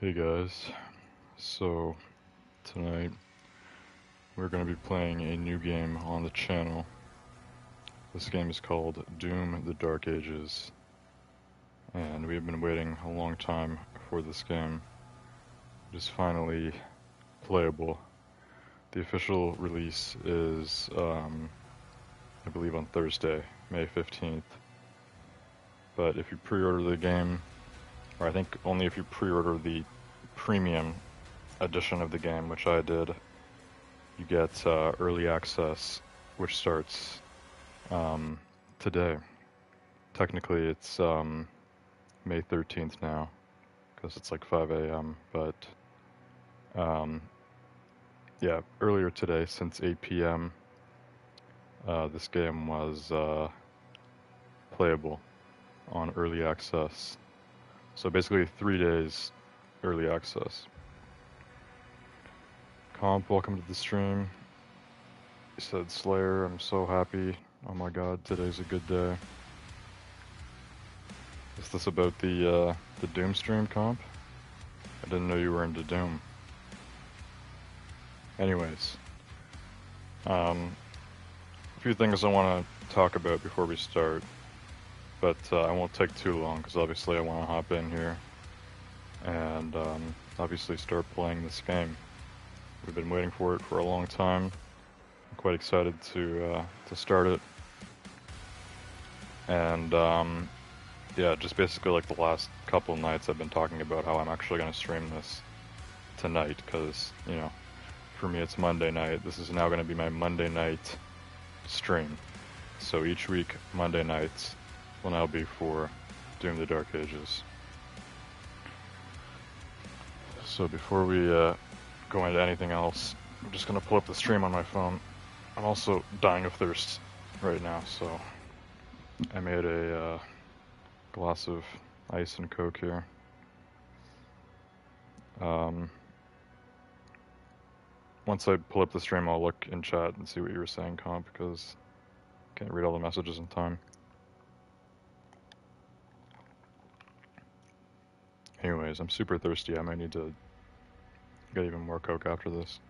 Hey guys, so tonight we're going to be playing a new game on the channel. This game is called Doom: The Dark Ages, and we've been waiting a long time for this game. It is finally playable. The official release is, I believe, on Thursday, May 15th. But if you pre-order the game, or I think only if you pre-order the premium edition of the game, which I did, you get early access, which starts today. Technically, it's May 13th now, because it's like 5 a.m. But um, yeah, earlier today, since 8 p.m., this game was playable on early access. So basically, 3 days early access. Comp, welcome to the stream. He said, Slayer, I'm so happy. Oh my god, today's a good day. Is this about the Doom stream, Comp? I didn't know you were into Doom. Anyways, a few things I want to talk about before we start, but I won't take too long because obviously I want to hop in here and obviously start playing this game. We've been waiting for it for a long time. I'm quite excited to start it, and yeah, just basically like the last couple nights I've been talking about how I'm actually going to stream this tonight because, you know, for me it's Monday night. This is now going to be my Monday night stream. So each week, Monday nights will now be for Doom: The Dark Ages. So before we go into anything else, I'm just going to pull up the stream on my phone. I'm also dying of thirst right now, so I made a glass of ice and Coke here. Once I pull up the stream, I'll look in chat and see what you were saying, Comp, because I can't read all the messages in time. Anyways, I'm super thirsty. I might need to get even more Coke after this.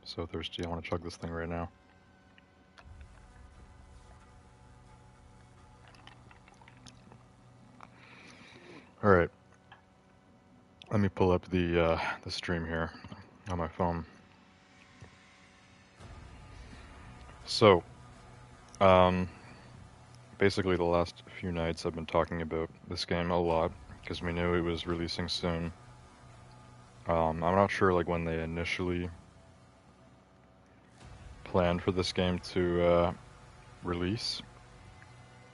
So thirsty, I want to chug this thing right now. Alright. Let me pull up the stream here on my phone. So, basically the last few nights I've been talking about this game a lot because we knew it was releasing soon. I'm not sure like when they initially planned for this game to release,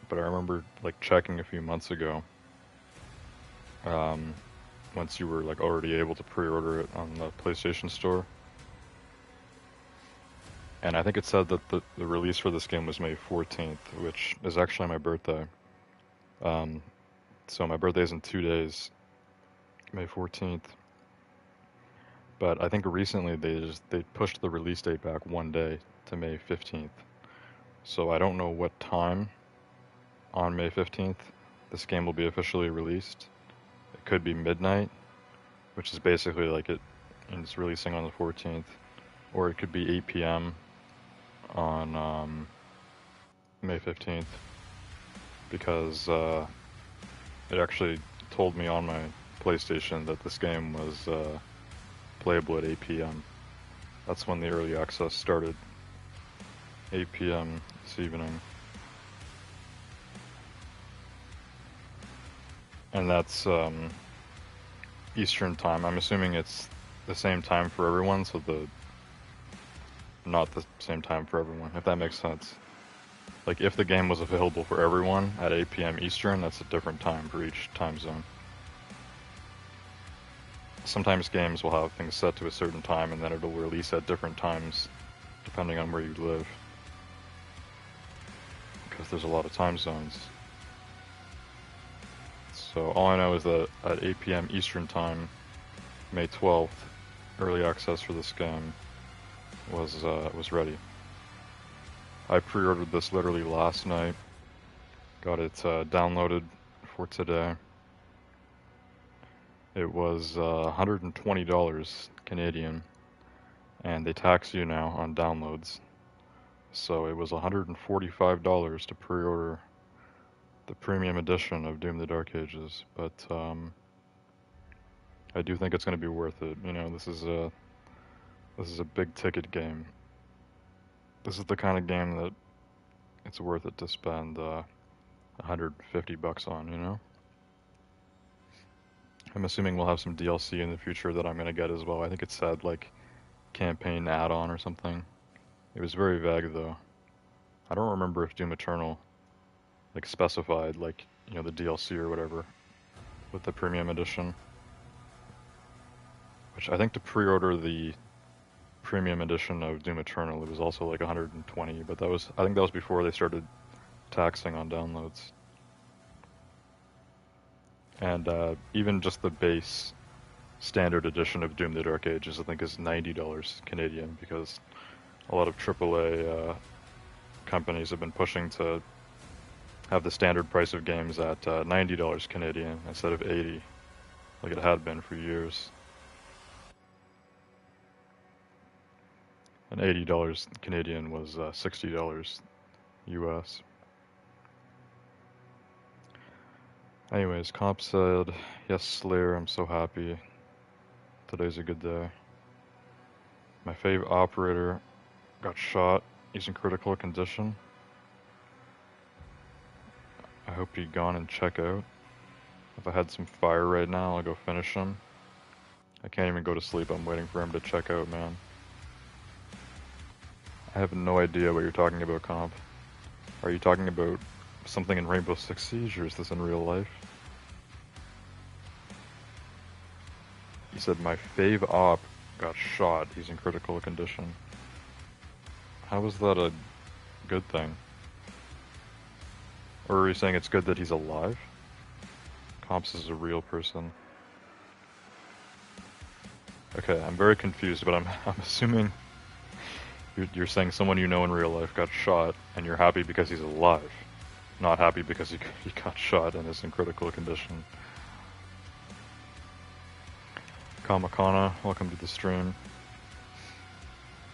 but I remember like checking a few months ago, once you were like already able to pre-order it on the PlayStation Store. And I think it said that the release for this game was May 14th, which is actually my birthday. So my birthday's in 2 days, May 14th. But I think recently they pushed the release date back 1 day to May 15th. So I don't know what time on May 15th this game will be officially released. It could be midnight, which is basically like it's releasing on the 14th, or it could be 8 p.m. on May 15th, because it actually told me on my PlayStation that this game was playable at 8 p.m. That's when the early access started, 8 p.m. this evening. And that's Eastern time. I'm assuming it's the same time for everyone, so not the same time for everyone, if that makes sense. Like, if the game was available for everyone at 8 p.m. Eastern, that's a different time for each time zone. Sometimes games will have things set to a certain time, and then it'll release at different times, depending on where you live. Because there's a lot of time zones. So all I know is that at 8 p.m. Eastern time, May 12th, early access for this game was ready. I pre-ordered this literally last night. Got it downloaded for today. It was $120 Canadian, and they tax you now on downloads. So it was $145 to pre-order the premium edition of Doom: The Dark Ages, but I do think it's going to be worth it. You know, this is a big ticket game. This is the kind of game that it's worth it to spend $150 on, you know? I'm assuming we'll have some DLC in the future that I'm going to get as well. I think it said, like, campaign add-on or something. It was very vague, though. I don't remember if Doom Eternal, like, specified, like, you know, the DLC or whatever with the premium edition. Which I think to pre-order the premium edition of Doom Eternal, it was also like 120, but I think that was before they started taxing on downloads. And even just the base standard edition of Doom: The Dark Ages, I think, is $90 Canadian, because a lot of AAA companies have been pushing to have the standard price of games at $90 Canadian instead of $80, like it had been for years. And $80 Canadian was $60 US. Anyways, Comp said, yes, Slayer, I'm so happy. Today's a good day. My fave operator got shot. He's in critical condition. I hope he'd gone and check out. If I had some fire right now, I'll go finish him. I can't even go to sleep. I'm waiting for him to check out, man. I have no idea what you're talking about, Comp. Are you talking about something in Rainbow Six Siege, or is this in real life? You said my fave op got shot. He's in critical condition. How is that a good thing? Or are you saying it's good that he's alive? Comps is a real person. Okay, I'm very confused, but I'm assuming you're saying someone you know in real life got shot, and you're happy because he's alive, not happy because he got shot and is in critical condition. Kamakana, welcome to the stream.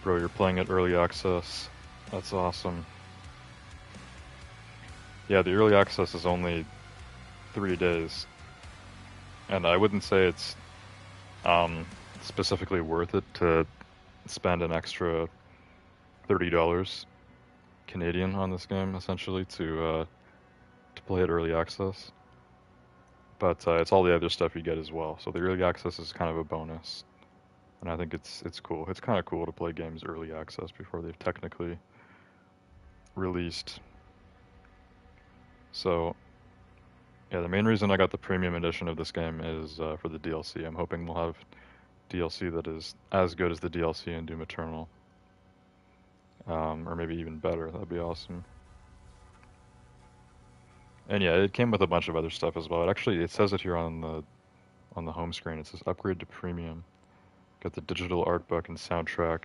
Bro, you're playing at early access. That's awesome. Yeah, the early access is only 3 days. And I wouldn't say it's specifically worth it to spend an extra $30 Canadian on this game, essentially, to play at early access. But it's all the other stuff you get as well. So the early access is kind of a bonus. And I think it's cool. It's kind of cool to play games early access before they've technically released. So yeah, the main reason I got the premium edition of this game is for the DLC. I'm hoping we'll have DLC that is as good as the DLC in Doom Eternal. Or maybe even better. That'd be awesome. And yeah, it came with a bunch of other stuff as well. It says it here on the home screen. It says upgrade to premium. Got the digital art book and soundtrack,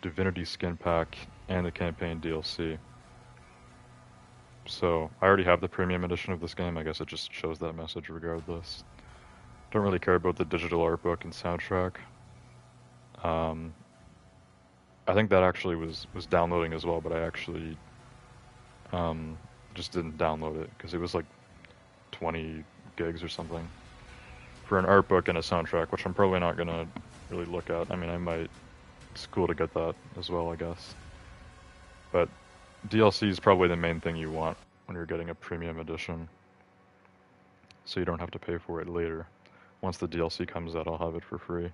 Divinity skin pack, and the campaign DLC. So I already have the premium edition of this game. I guess it just shows that message regardless. Don't really care about the digital art book and soundtrack. I think that actually was downloading as well, but I actually just didn't download it because it was like 20 gigs or something for an art book and a soundtrack, which I'm probably not gonna really look at. I mean, I might. It's cool to get that as well, I guess. But DLC is probably the main thing you want when you're getting a premium edition, so you don't have to pay for it later. Once the DLC comes out, I'll have it for free.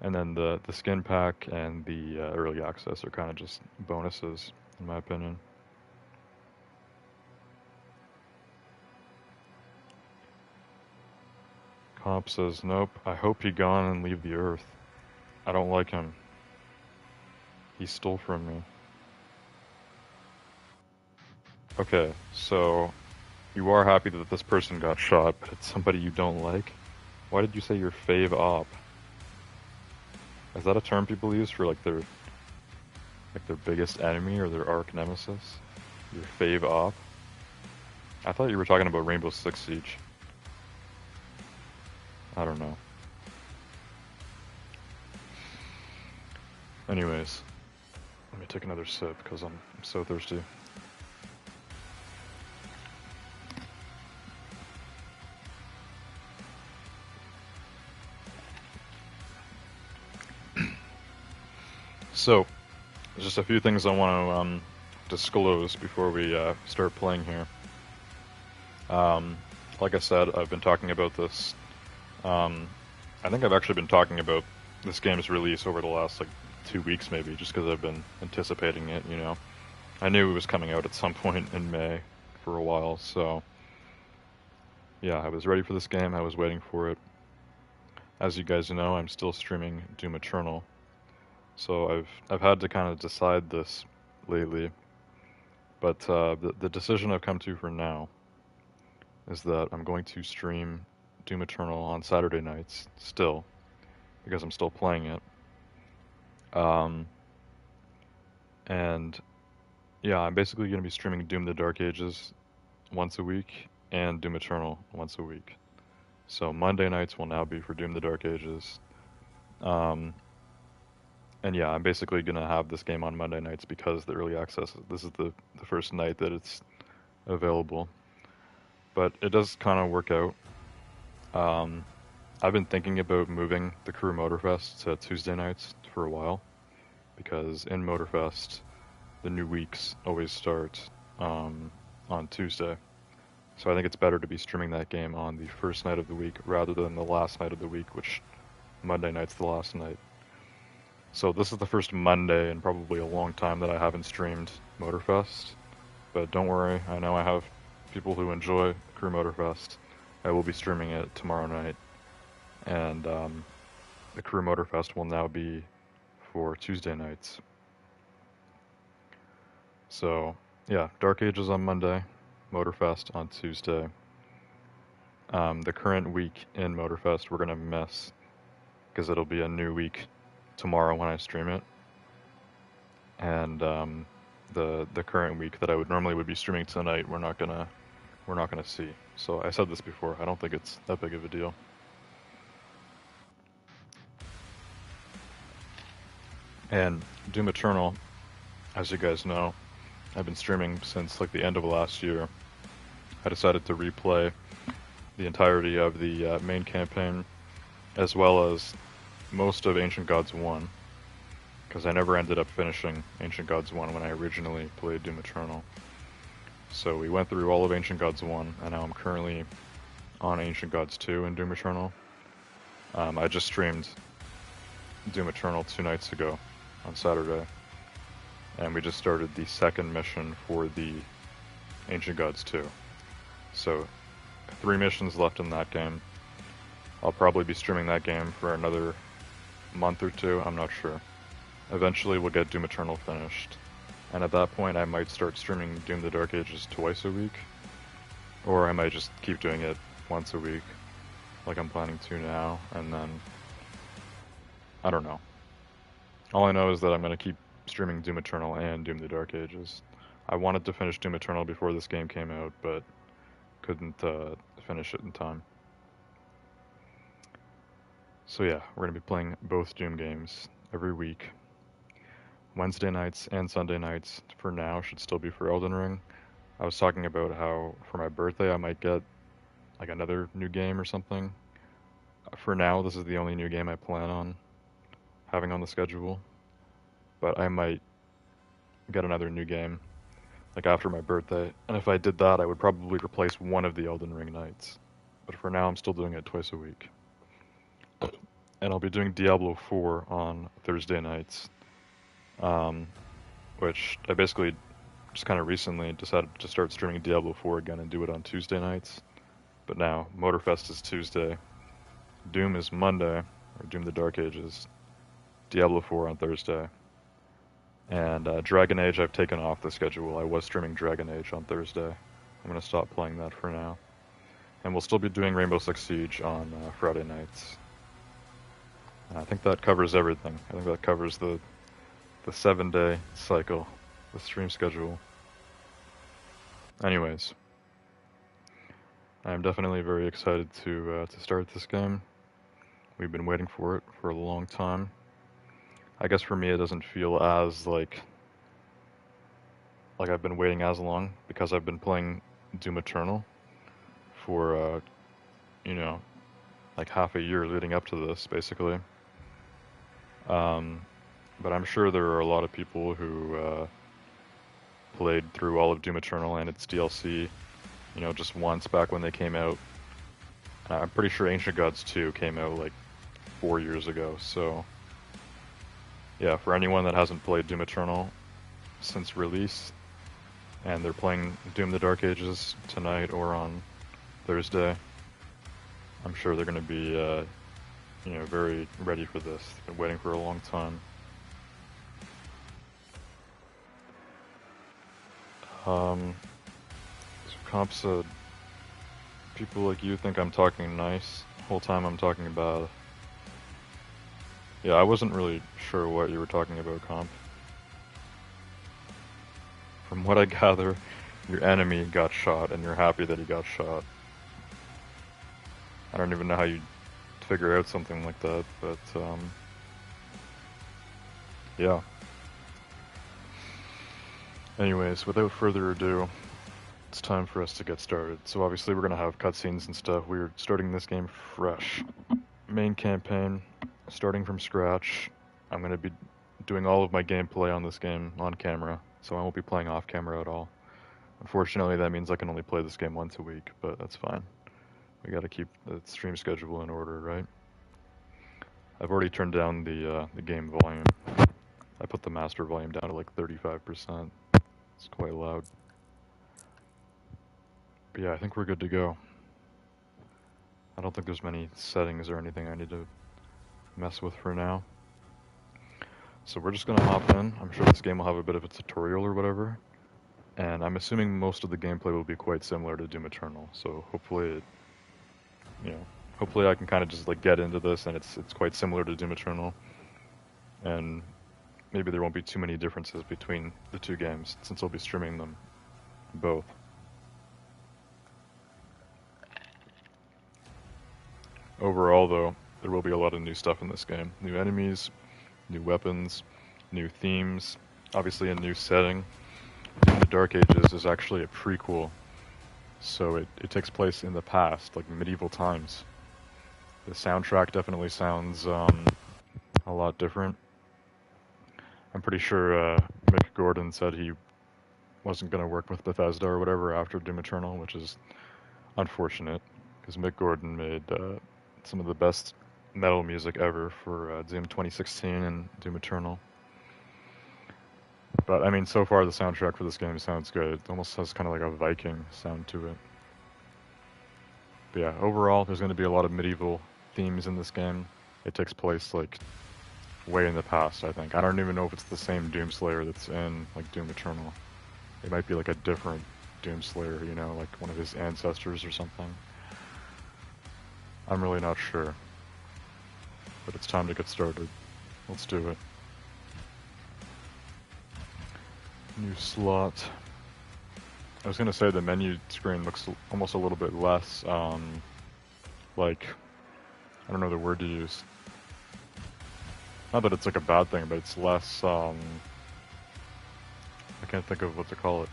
And then the skin pack and the early access are kind of just bonuses, in my opinion. Comp says, nope, I hope he gone and leave the earth. I don't like him. He stole from me. Okay, so you are happy that this person got shot, but it's somebody you don't like? Why did you say your fave op? Is that a term people use for like their Like their biggest enemy or their arch nemesis? Your fave op? I thought you were talking about Rainbow Six Siege. I don't know. Anyways, let me take another sip because I'm so thirsty. So, there's just a few things I want to disclose before we start playing here. Like I said, I've been talking about this. I think I've actually been talking about this game's release over the last 2 weeks maybe, just because I've been anticipating it, you know. I knew it was coming out at some point in May for a while, so yeah, I was ready for this game, I was waiting for it. As you guys know, I'm still streaming Doom Eternal, so I've had to kind of decide this lately, but the decision I've come to for now is that I'm going to stream Doom Eternal on Saturday nights still, because I'm still playing it. And yeah, I'm basically going to be streaming Doom the Dark Ages once a week and Doom Eternal once a week. So Monday nights will now be for Doom the Dark Ages. And yeah, I'm basically going to have this game on Monday nights because the early access, this is the first night that it's available. But it does kind of work out. I've been thinking about moving the Crew Motorfest to Tuesday nights for a while, because in Motorfest, the new weeks always start on Tuesday. So I think it's better to be streaming that game on the first night of the week rather than the last night of the week, which Monday night's the last night. So this is the first Monday in probably a long time that I haven't streamed Motorfest. But don't worry, I know I have people who enjoy Crew Motorfest. I will be streaming it tomorrow night. And the Crew Motorfest will now be for Tuesday nights. So yeah, Dark Ages on Monday, Motorfest on Tuesday. The current week in Motorfest we're going to miss because it'll be a new week tomorrow when I stream it. And the current week that I would normally be streaming tonight, we're not gonna see. So I said this before, I don't think it's that big of a deal. And Doom Eternal, as you guys know, I've been streaming since the end of last year. I decided to replay the entirety of the main campaign, as well as most of Ancient Gods 1, because I never ended up finishing Ancient Gods 1 when I originally played Doom Eternal. So we went through all of Ancient Gods 1, and now I'm currently on Ancient Gods 2 in Doom Eternal. I just streamed Doom Eternal 2 nights ago on Saturday, and we just started the second mission for the Ancient Gods 2. So 3 missions left in that game. I'll probably be streaming that game for another month or 2, I'm not sure. Eventually we'll get Doom Eternal finished, and at that point I might start streaming Doom the Dark Ages twice a week, or I might just keep doing it once a week, like I'm planning to now, and then I don't know. All I know is that I'm going to keep streaming Doom Eternal and Doom the Dark Ages. I wanted to finish Doom Eternal before this game came out, but couldn't finish it in time. So yeah, we're going to be playing both Doom games every week. Wednesday nights and Sunday nights for now should still be for Elden Ring. I was talking about how for my birthday I might get another new game or something. For now, this is the only new game I plan on having on the schedule, but I might get another new game after my birthday, and if I did that I would probably replace one of the Elden Ring nights, but for now I'm still doing it twice a week. And I'll be doing Diablo 4 on Thursday nights, which I basically just kind of recently decided to start streaming Diablo 4 again and do it on Tuesday nights. But now Motorfest is Tuesday, Doom is Monday, or Doom the Dark Ages, Diablo 4 on Thursday, and Dragon Age I've taken off the schedule. I was streaming Dragon Age on Thursday. I'm going to stop playing that for now. And we'll still be doing Rainbow Six Siege on Friday nights. I think that covers everything. I think that covers the the 7-day cycle, the stream schedule. Anyways, I'm definitely very excited to start this game. We've been waiting for it for a long time. I guess for me it doesn't feel as like I've been waiting as long because I've been playing Doom Eternal for you know, like half a year leading up to this, basically. But I'm sure there are a lot of people who played through all of Doom Eternal and its DLC, you know, just once back when they came out. And I'm pretty sure Ancient Gods 2 came out like 4 years ago, so yeah, for anyone that hasn't played Doom Eternal since release, and they're playing Doom the Dark Ages tonight or on Thursday, I'm sure they're going to be, you know, very ready for this. Been waiting for a long time. So Comp said, people like you think I'm talking nice. The whole time I'm talking bad. Yeah, I wasn't really sure what you were talking about, Comp. From what I gather, your enemy got shot and you're happy that he got shot. I don't even know how you figure out something like that, but yeah. Anyways, without further ado, it's time for us to get started. So obviously we're gonna have cutscenes and stuff. We're starting this game fresh. Main campaign, starting from scratch. I'm gonna be doing all of my gameplay on this game on camera, so I won't be playing off camera at all. Unfortunately, that means I can only play this game once a week, but that's fine. We gotta keep the stream schedule in order, right? I've already turned down the game volume. I put the master volume down to like 35%. It's quite loud. But yeah, I think we're good to go. I don't think there's many settings or anything I need to mess with for now. So we're just gonna hop in. I'm sure this game will have a bit of a tutorial or whatever. And I'm assuming most of the gameplay will be quite similar to Doom Eternal. So hopefully it, you know, hopefully I can kind of just like get into this and it's quite similar to Doom Eternal. And maybe there won't be too many differences between the two games since I'll be streaming them both. Overall though, there will be a lot of new stuff in this game. New enemies, new weapons, new themes, obviously a new setting. Doom the Dark Ages is actually a prequel, so it takes place in the past, like medieval times. The soundtrack definitely sounds a lot different. I'm pretty sure Mick Gordon said he wasn't going to work with Bethesda or whatever after Doom Eternal, which is unfortunate, because Mick Gordon made some of the best metal music ever for Doom 2016 and Doom Eternal. But I mean, so far the soundtrack for this game sounds good. It almost has kind of like a Viking sound to it. But yeah, overall, there's going to be a lot of medieval themes in this game. It takes place like way in the past, I think. I don't even know if it's the same Doomslayer that's in like Doom Eternal. It might be like a different Doomslayer, you know, like one of his ancestors or something. I'm really not sure. But it's time to get started. Let's do it. New slot. I was gonna say the menu screen looks almost a little bit less, like, I don't know the word to use. Not that it's like a bad thing, but it's less, I can't think of what to call it.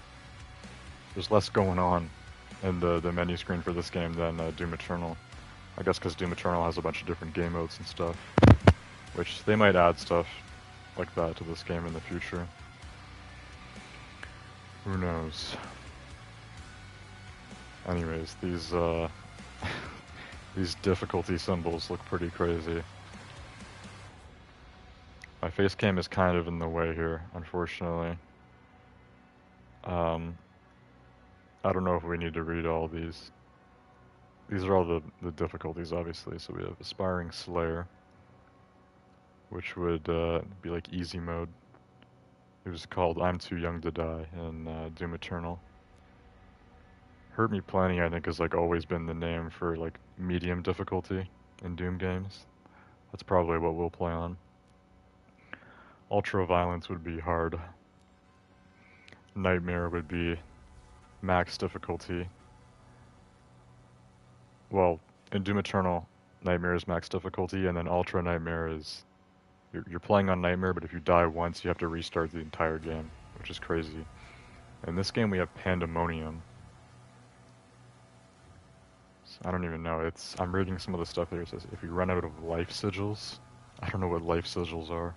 There's less going on in the menu screen for this game than Doom Eternal. I guess because Doom Eternal has a bunch of different game modes and stuff, which they might add stuff like that to this game in the future. Who knows? Anyways, these these difficulty symbols look pretty crazy. My face cam is kind of in the way here, unfortunately. I don't know if we need to read all these. These are all the difficulties, obviously. So we have Aspiring Slayer, which would be like easy mode. It was called I'm Too Young to Die in Doom Eternal. Hurt Me Plenty, I think, has like always been the name for like medium difficulty in Doom games. That's probably what we'll play on. Ultra Violence would be hard. Nightmare would be max difficulty. Well, in Doom Eternal, Nightmare is max difficulty, and then Ultra Nightmare is... You're playing on Nightmare, but if you die once, you have to restart the entire game, which is crazy. In this game, we have Pandemonium. So I don't even know. I'm reading some of the stuff there. It says, if you run out of life sigils... I don't know what life sigils are.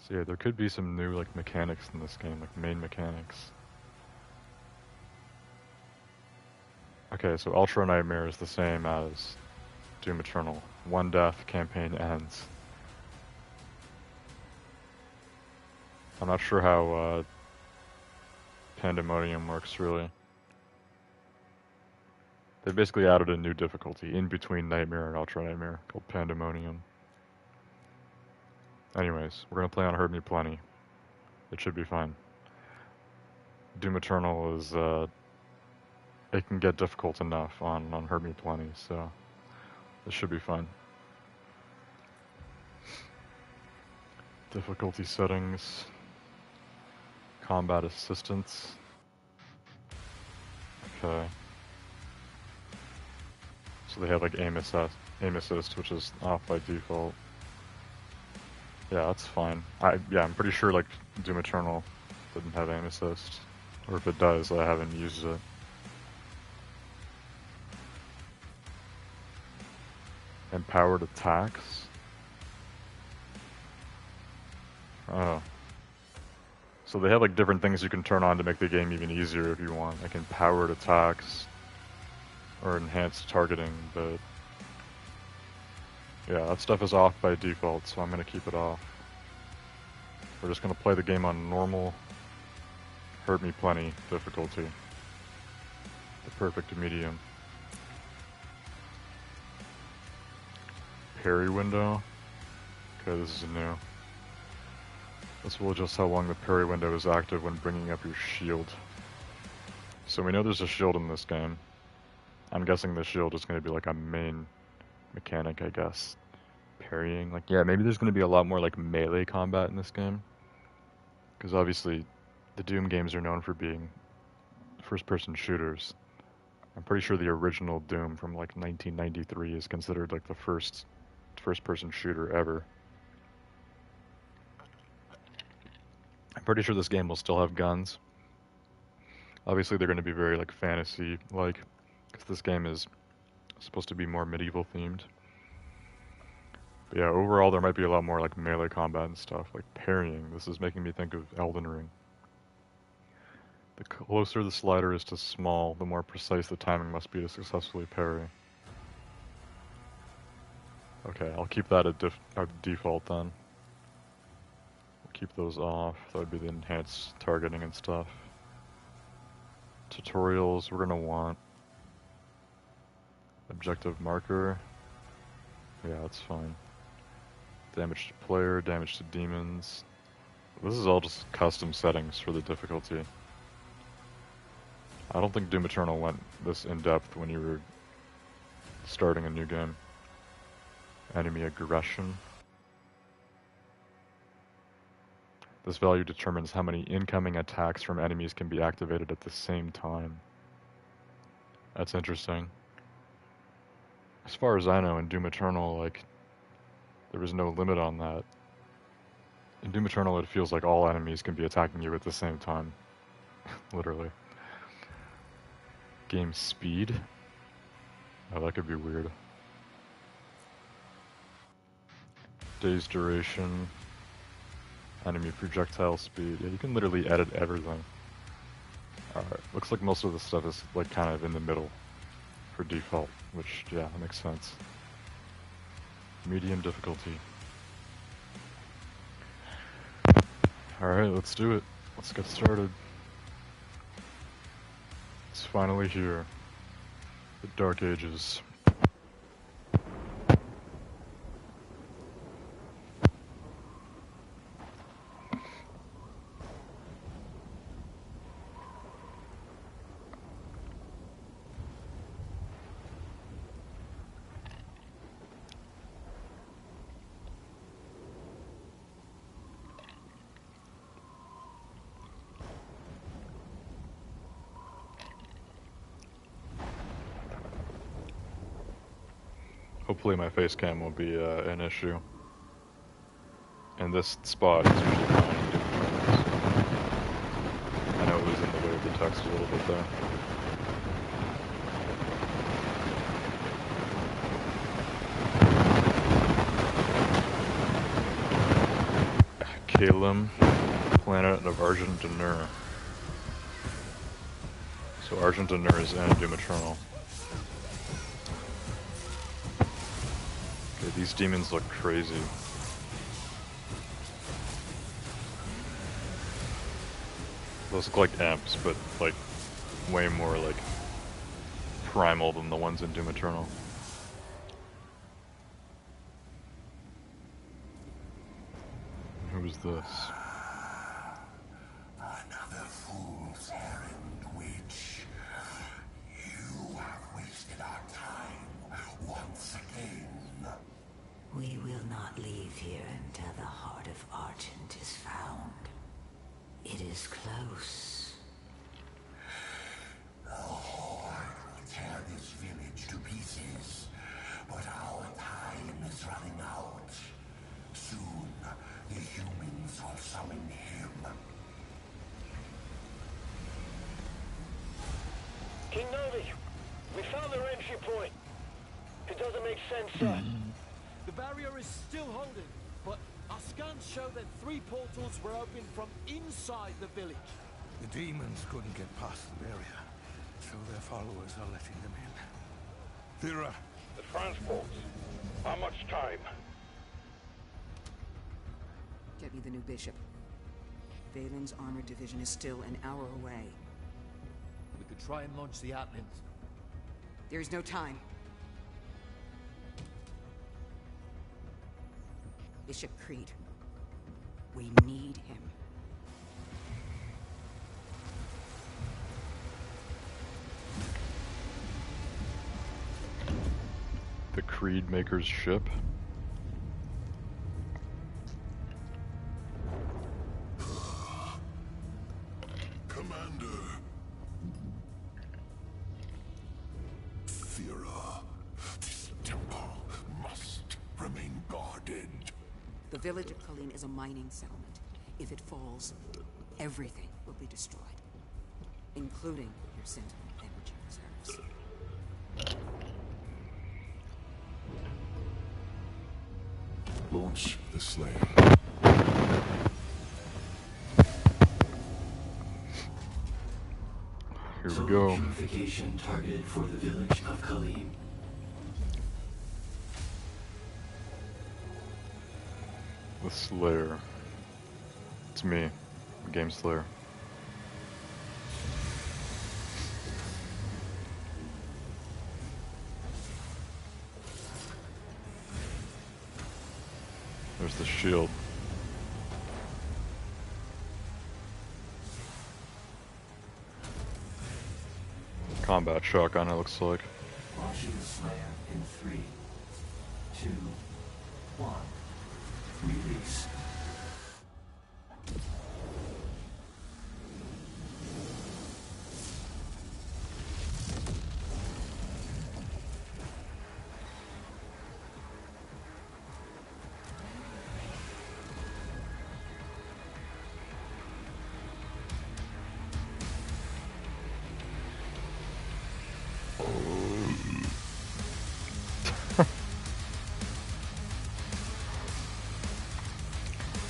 So yeah, there could be some new like mechanics in this game, like main mechanics. Okay, so Ultra Nightmare is the same as Doom Eternal. One death, campaign ends. I'm not sure how Pandemonium works really. They basically added a new difficulty in between Nightmare and Ultra Nightmare called Pandemonium. Anyways, we're gonna play on Hurt Me Plenty. It should be fine. Doom Eternal is it can get difficult enough on Hurt Me Plenty, so this should be fine. Difficulty settings, combat assistance. Okay. So they have like aim assist, which is off by default. Yeah, that's fine. I'm pretty sure like Doom Eternal didn't have aim assist, or if it does, I haven't used it. Empowered attacks. Oh. So they have like different things you can turn on to make the game even easier if you want, like empowered attacks or enhanced targeting, but yeah, that stuff is off by default, so I'm gonna keep it off. We're just gonna play the game on normal Hurt Me Plenty difficulty. The perfect medium. Parry window. Okay, this is new. This will adjust how long the parry window is active when bringing up your shield. So we know there's a shield in this game. I'm guessing the shield is going to be like a main mechanic, I guess. Parrying, like, yeah, maybe there's going to be a lot more like melee combat in this game. Because obviously, the Doom games are known for being first-person shooters. I'm pretty sure the original Doom from like 1993 is considered like the first-person shooter ever. I'm pretty sure this game will still have guns. Obviously, they're going to be very like fantasy-like, because this game is supposed to be more medieval themed. But yeah, overall there might be a lot more like melee combat and stuff, like parrying. This is making me think of Elden Ring. The closer the slider is to small, the more precise the timing must be to successfully parry. Okay, I'll keep that at default then. We'll keep those off. That would be the enhanced targeting and stuff. Tutorials, we're gonna want objective marker. Yeah, that's fine. Damage to player, damage to demons. This is all just custom settings for the difficulty. I don't think Doom Eternal went this in-depth when you were starting a new game. Enemy aggression. This value determines how many incoming attacks from enemies can be activated at the same time. That's interesting. As far as I know, in Doom Eternal, like, there was no limit on that. In Doom Eternal, it feels like all enemies can be attacking you at the same time. Literally. Game speed? Oh, that could be weird. Day's duration. Enemy projectile speed. Yeah, you can literally edit everything. Alright, looks like most of the stuff is like kind of in the middle for default, which, yeah, that makes sense. Medium difficulty. Alright, let's do it. Let's get started. It's finally here. The Dark Ages. Hopefully my face cam won't be an issue. And this spot is usually fine in Doom Eternal. I know it was in the way of the text a little bit there. Caelem, planet of Argent D'Nur. So Argent D'Nur is in Doom Eternal. Okay, these demons look crazy. Those look like imps, but like way more like primal than the ones in Doom Eternal. Who's this? Another fool's errand, witch. You have wasted our time once again. We will not leave here until the heart of Argent is found. It is close. The Horde will tear this village to pieces, but our time is running out. Soon, the humans will summon him. King Novi, we found their entry point. It doesn't make sense, sir. The barrier is still holding, but our scans show that 3 portals were opened from inside the village. The demons couldn't get past the barrier, so their followers are letting them in. Thira. The transports. How much time? Get me the new bishop. Valen's armored division is still an hour away. We could try and launch the Atlands. There's no time. Bishop Creed. We need him. The Creed Maker's ship? Commander. Thira, this temple must remain guarded. The village of Colleen is a mining settlement. If it falls, everything will be destroyed, including your Sentinel energy reserves. Launch the Slayer. Here we go. Purification targeted for the village of Kalim. The Slayer. It's me, Game Slayer. There's the shield. Combat shotgun, it looks like. Launching the Slayer in 3, 2, 1. Release.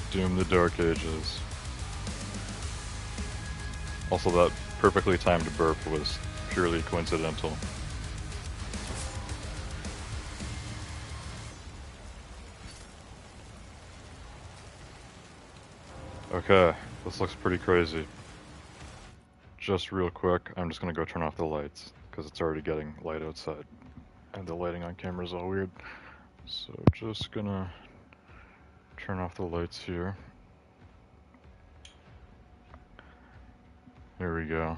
Doom the Dark Ages. Also, that perfectly timed burp was purely coincidental. Okay, this looks pretty crazy. Just real quick, I'm just gonna go turn off the lights, because it's already getting light outside. And the lighting on camera is all weird. So just gonna turn off the lights here. There we go.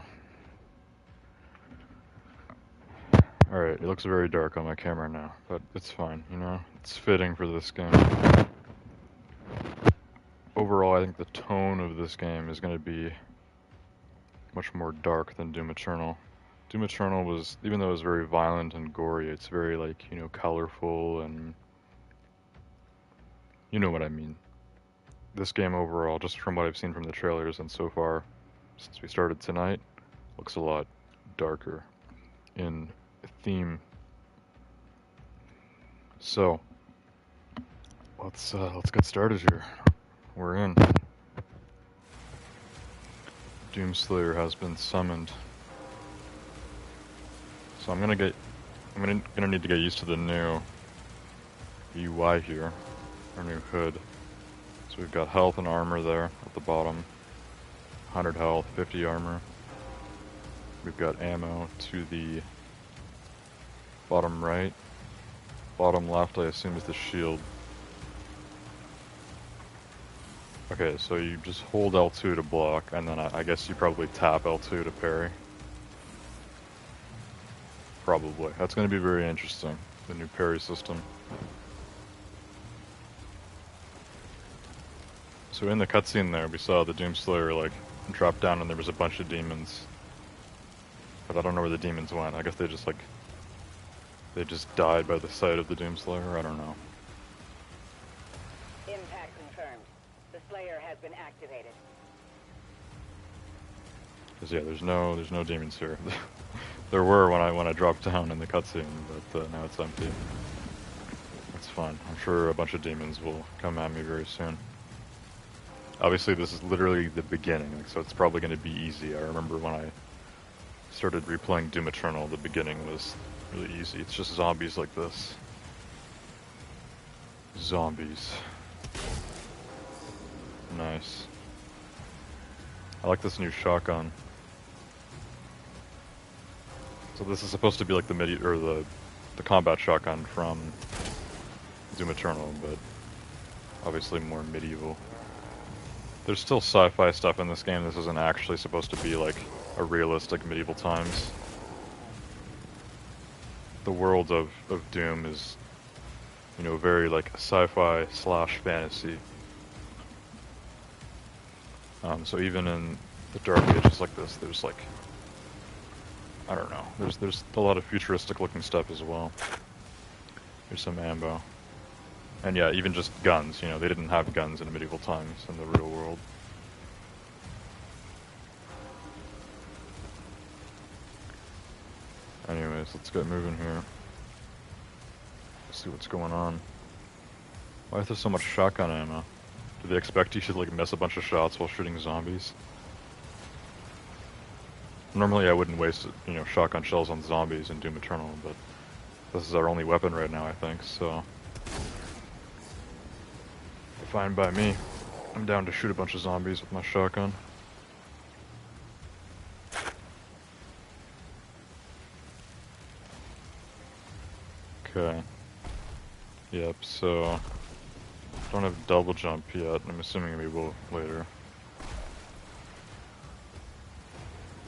Alright, it looks very dark on my camera now, but it's fine, you know? It's fitting for this game. Overall, I think the tone of this game is going to be much more dark than Doom Eternal. Doom Eternal was, even though it was very violent and gory, it's very, like, you know, colorful and... You know what I mean. This game overall, just from what I've seen from the trailers and so far, since we started tonight, looks a lot darker in theme. So, let's get started here. We're in. Doomslayer has been summoned. So I'm gonna need to get used to the new UI here, our new HUD. So we've got health and armor there at the bottom. 100 health, 50 armor. We've got ammo to the bottom right. Bottom left, I assume, is the shield. Okay, so you just hold L2 to block, and then I guess you probably tap L2 to parry. Probably. That's going to be very interesting, the new parry system. So in the cutscene there, we saw the Doomslayer, like, drop down and there was a bunch of demons. But I don't know where the demons went. I guess they just, like, they just died by the sight of the Doomslayer? I don't know. Impact confirmed. The Slayer has been activated. Cause yeah, there's no demons here. There were when I dropped down in the cutscene, but now it's empty. That's fine. I'm sure a bunch of demons will come at me very soon. Obviously, this is literally the beginning, so it's probably going to be easy. I remember when I started replaying Doom Eternal, the beginning was really easy. It's just zombies like this. Zombies. Nice. I like this new shotgun. So this is supposed to be like the the combat shotgun from Doom Eternal, but obviously more medieval. There's still sci-fi stuff in this game. This isn't actually supposed to be like a realistic medieval times. The world of Doom is, you know, very like sci-fi slash fantasy. So even in the Dark Ages like this, there's like, I don't know, there's a lot of futuristic looking stuff as well. Here's some ammo. And yeah, even just guns, you know, they didn't have guns in medieval times in the real world. Anyways, let's get moving here. Let's see what's going on. Why is there so much shotgun ammo? Do they expect you to like miss a bunch of shots while shooting zombies? Normally I wouldn't waste, you know, shotgun shells on zombies in Doom Eternal, but this is our only weapon right now, I think, so... Fine by me. I'm down to shoot a bunch of zombies with my shotgun. Okay. Yep, so... Don't have double jump yet. I'm assuming we will later.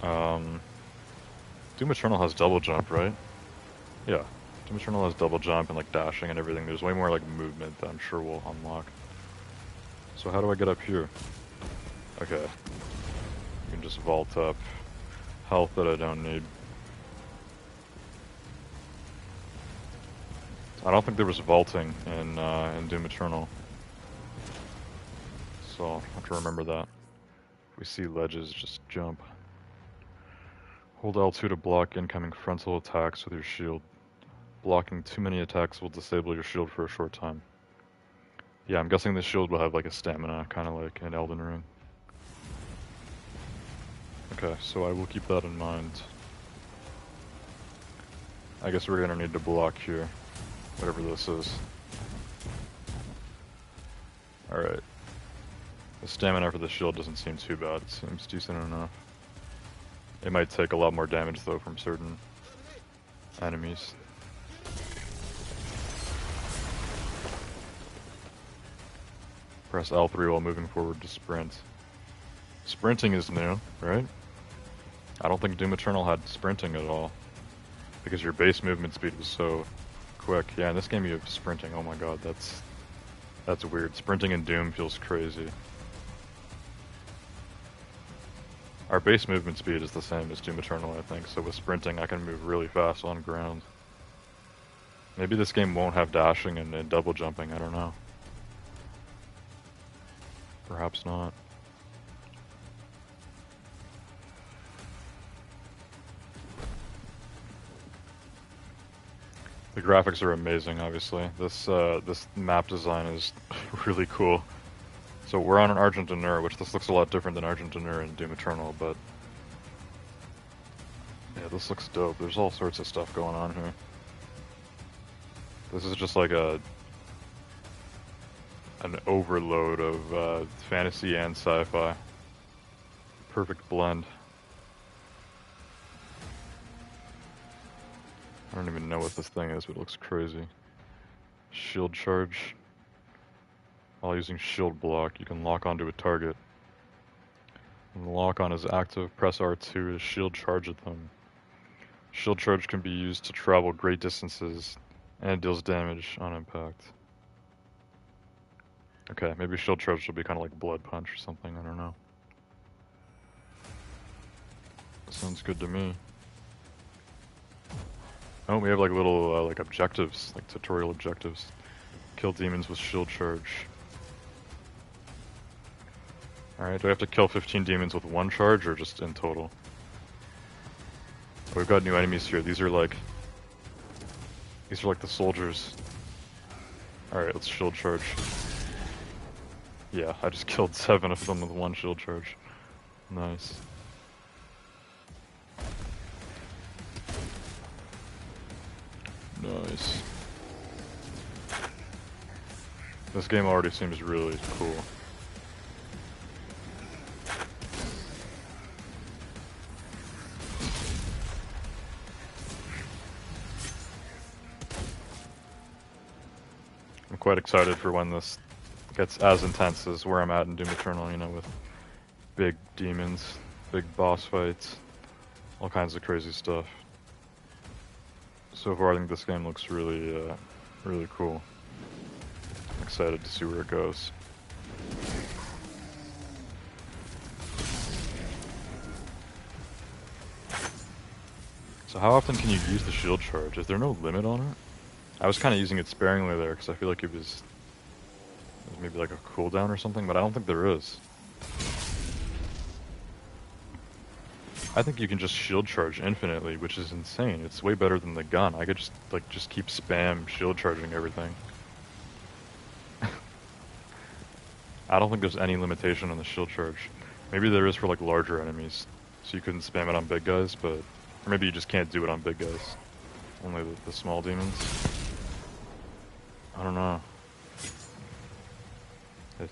Doom Eternal has double jump, right? Yeah. Doom Eternal has double jump and like dashing and everything. There's way more like movement that I'm sure we'll unlock. So how do I get up here? Okay. You can just vault up. Health that I don't need. I don't think there was vaulting in Doom Eternal. So I'll have to remember that. If we see ledges, just jump. Hold L2 to block incoming frontal attacks with your shield. Blocking too many attacks will disable your shield for a short time. Yeah, I'm guessing the shield will have like a stamina, kind of like in Elden Ring. Okay, so I will keep that in mind. I guess we're gonna need to block here, whatever this is. Alright. The stamina for the shield doesn't seem too bad, it seems decent enough. It might take a lot more damage though from certain enemies. Press L3 while moving forward to sprint. Sprinting is new, right? I don't think Doom Eternal had sprinting at all. Because your base movement speed was so quick. Yeah, in this game you have sprinting. Oh my god, that's weird. Sprinting in Doom feels crazy. Our base movement speed is the same as Doom Eternal, I think, so with sprinting I can move really fast on ground. Maybe this game won't have dashing and double jumping, I don't know. Perhaps not. The graphics are amazing, obviously. This map design is really cool. So we're on an Argent-D'Nur, which this looks a lot different than Argent-D'Nur in Doom Eternal, but yeah, this looks dope. There's all sorts of stuff going on here. This is just like an overload of fantasy and sci-fi. Perfect blend. I don't even know what this thing is, but it looks crazy. Shield charge. While using shield block, you can lock onto a target. When the lock on is active, press R2 to shield charge at them. Shield charge can be used to travel great distances and it deals damage on impact. Okay, maybe shield charge will be kind of like blood punch or something, I don't know. Sounds good to me. Oh, we have like little like objectives, like tutorial objectives. Kill demons with shield charge. Alright, do I have to kill 15 demons with one charge or just in total? Oh, we've got new enemies here. These are like the soldiers. Alright, let's shield charge. Yeah, I just killed 7 of them with one shield charge. Nice. Nice. This game already seems really cool. I'm quite excited for when this gets as intense as where I'm at in Doom Eternal, you know, with big demons, big boss fights, all kinds of crazy stuff. So far I think this game looks really, really cool. I'm excited to see where it goes. So how often can you use the shield charge? Is there no limit on it? I was kind of using it sparingly there because I feel like it was maybe like a cooldown or something, but I don't think there is. I think you can just shield charge infinitely, which is insane. It's way better than the gun. I could just keep spam shield charging everything. I don't think there's any limitation on the shield charge. Maybe there is for like larger enemies, so you couldn't spam it on big guys, but or maybe you just can't do it on big guys. Only the small demons. I don't know.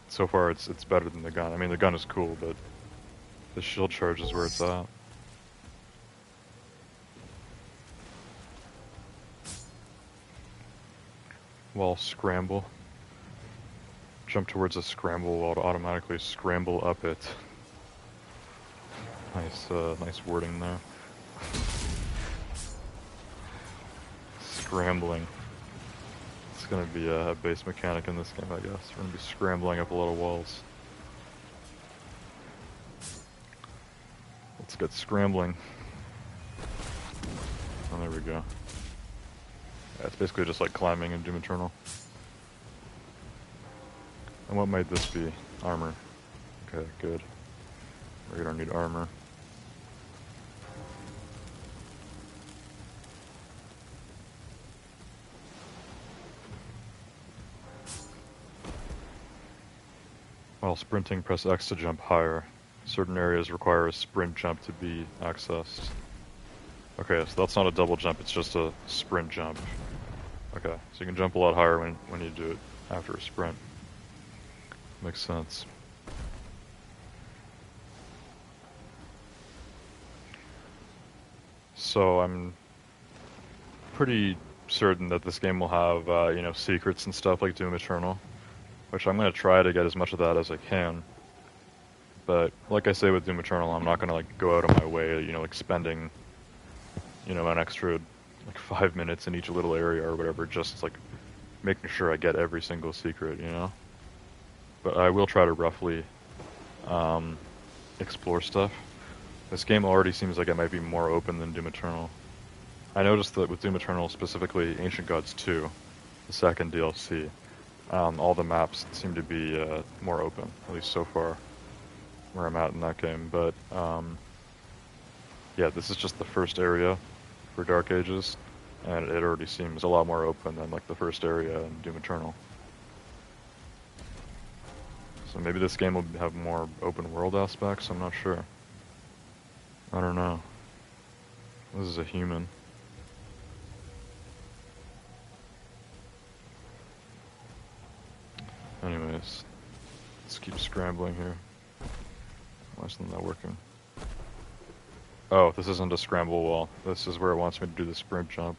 So far it's better than the gun. I mean the gun is cool, but the shield charge is where it's at. While scramble. Jump towards a scramble while to automatically scramble up it. Nice wording there. Scrambling. It's gonna be a base mechanic in this game, I guess. We're gonna be scrambling up a lot of walls. Let's get scrambling. Oh, there we go. Yeah, it's basically just like climbing in Doom Eternal. And what might this be? Armor. Okay, good. We don't need armor. While sprinting, press X to jump higher. Certain areas require a sprint jump to be accessed. Okay, so that's not a double jump, it's just a sprint jump. Okay, so you can jump a lot higher when you do it after a sprint. Makes sense. So I'm pretty certain that this game will have, you know, secrets and stuff like Doom Eternal, which I'm going to try to get as much of that as I can. But like I say with Doom Eternal, I'm not going to like go out of my way, you know, like spending, you know, an extra like 5 minutes in each little area or whatever, just like making sure I get every single secret, you know. But I will try to roughly explore stuff. This game already seems like it might be more open than Doom Eternal. I noticed that with Doom Eternal, specifically Ancient Gods 2, the second DLC, all the maps seem to be more open, at least so far, where I'm at in that game. But yeah, this is just the first area for Dark Ages, and it already seems a lot more open than like the first area in Doom Eternal. So maybe this game will have more open world aspects, I'm not sure. I don't know. This is a human. Anyways, let's keep scrambling here. Why isn't that working? Oh, this isn't a scramble wall. This is where it wants me to do the sprint jump.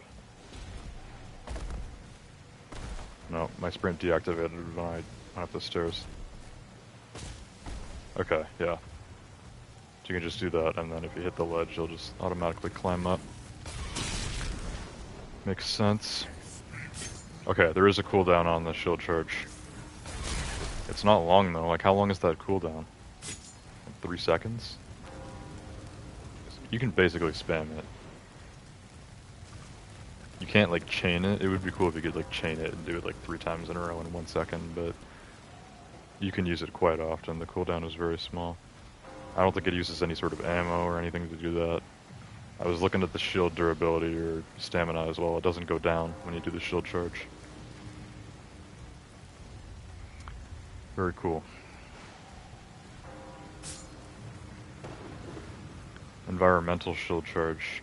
No, my sprint deactivated when I went up the stairs. Okay, yeah. So you can just do that, and then if you hit the ledge, you'll just automatically climb up. Makes sense. Okay, there is a cooldown on the shield charge. It's not long though, like how long is that cooldown? 3 seconds? You can basically spam it. You can't like chain it. It would be cool if you could like chain it and do it like 3 times in a row in 1 second, but you can use it quite often. The cooldown is very small. I don't think it uses any sort of ammo or anything to do that. I was looking at the shield durability or stamina as well. It doesn't go down when you do the shield charge. Very cool. Environmental shield charge.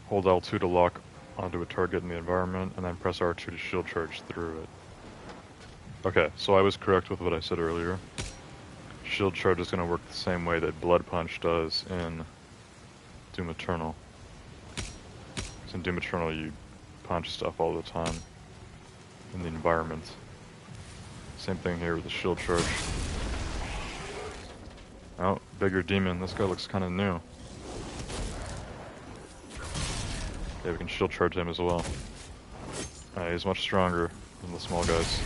Hold L2 to lock onto a target in the environment, and then press R2 to shield charge through it. Okay, so I was correct with what I said earlier. Shield charge is going to work the same way that Blood Punch does in Doom Eternal. Because in Doom Eternal you punch stuff all the time in the environment. Same thing here with the shield charge. Oh, bigger demon. This guy looks kind of new. Okay, we can shield charge him as well. He's much stronger than the small guys.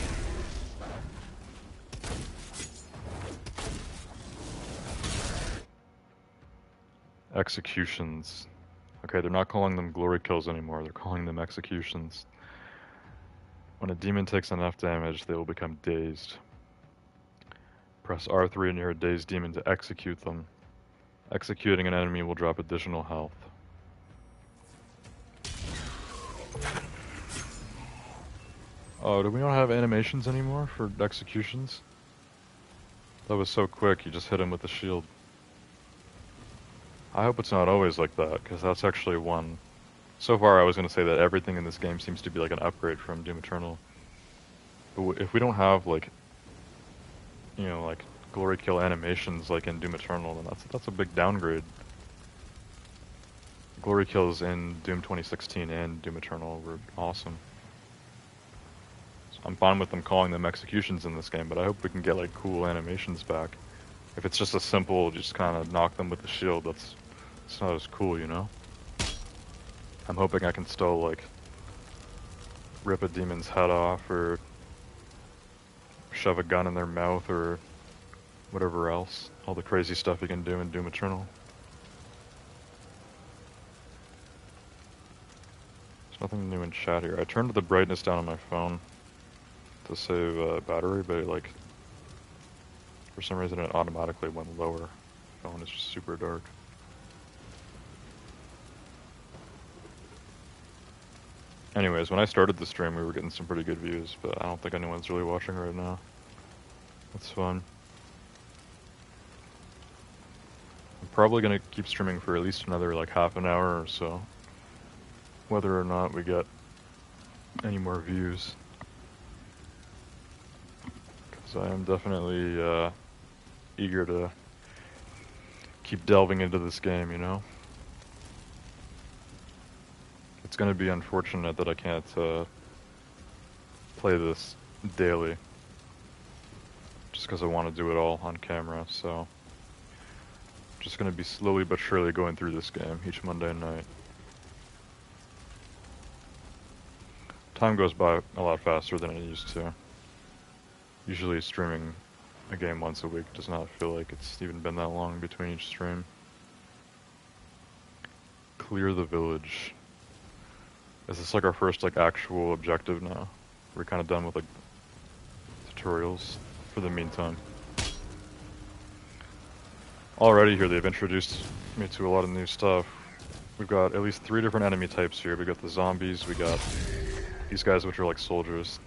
Executions. Okay, they're not calling them glory kills anymore, they're calling them executions. When a demon takes enough damage, they will become dazed. Press R3 near a dazed demon to execute them. Executing an enemy will drop additional health. Oh, do we not have animations anymore for executions? That was so quick, you just hit him with the shield. I hope it's not always like that, because that's actually one. So far I was going to say that everything in this game seems to be like an upgrade from Doom Eternal. But if we don't have like, you know, like glory kill animations like in Doom Eternal, then that's a big downgrade. Glory kills in Doom 2016 and Doom Eternal were awesome. So I'm fine with them calling them executions in this game, but I hope we can get like cool animations back. If it's just a simple, just kind of knock them with the shield, it's not as cool, you know? I'm hoping I can still like rip a demon's head off or shove a gun in their mouth or whatever else. All the crazy stuff you can do in Doom Eternal. There's nothing new in chat here. I turned the brightness down on my phone to save battery, but it, like, for some reason it automatically went lower. The phone is just super dark. Anyways, when I started the stream, we were getting some pretty good views, but I don't think anyone's really watching right now. That's fun. I'm probably gonna keep streaming for at least another like half an hour or so, whether or not we get any more views. Because I am definitely eager to keep delving into this game, you know? It's going to be unfortunate that I can't play this daily, just because I want to do it all on camera, so just going to be slowly but surely going through this game each Monday night. Time goes by a lot faster than it used to. Usually streaming a game once a week does not feel like it's even been that long between each stream. clear the village. Is this like our first like actual objective now? We're kind of done with like tutorials for the meantime. Already here they've introduced me to a lot of new stuff. We've got at least 3 different enemy types here. We got the zombies, we got these guys which are like soldiers.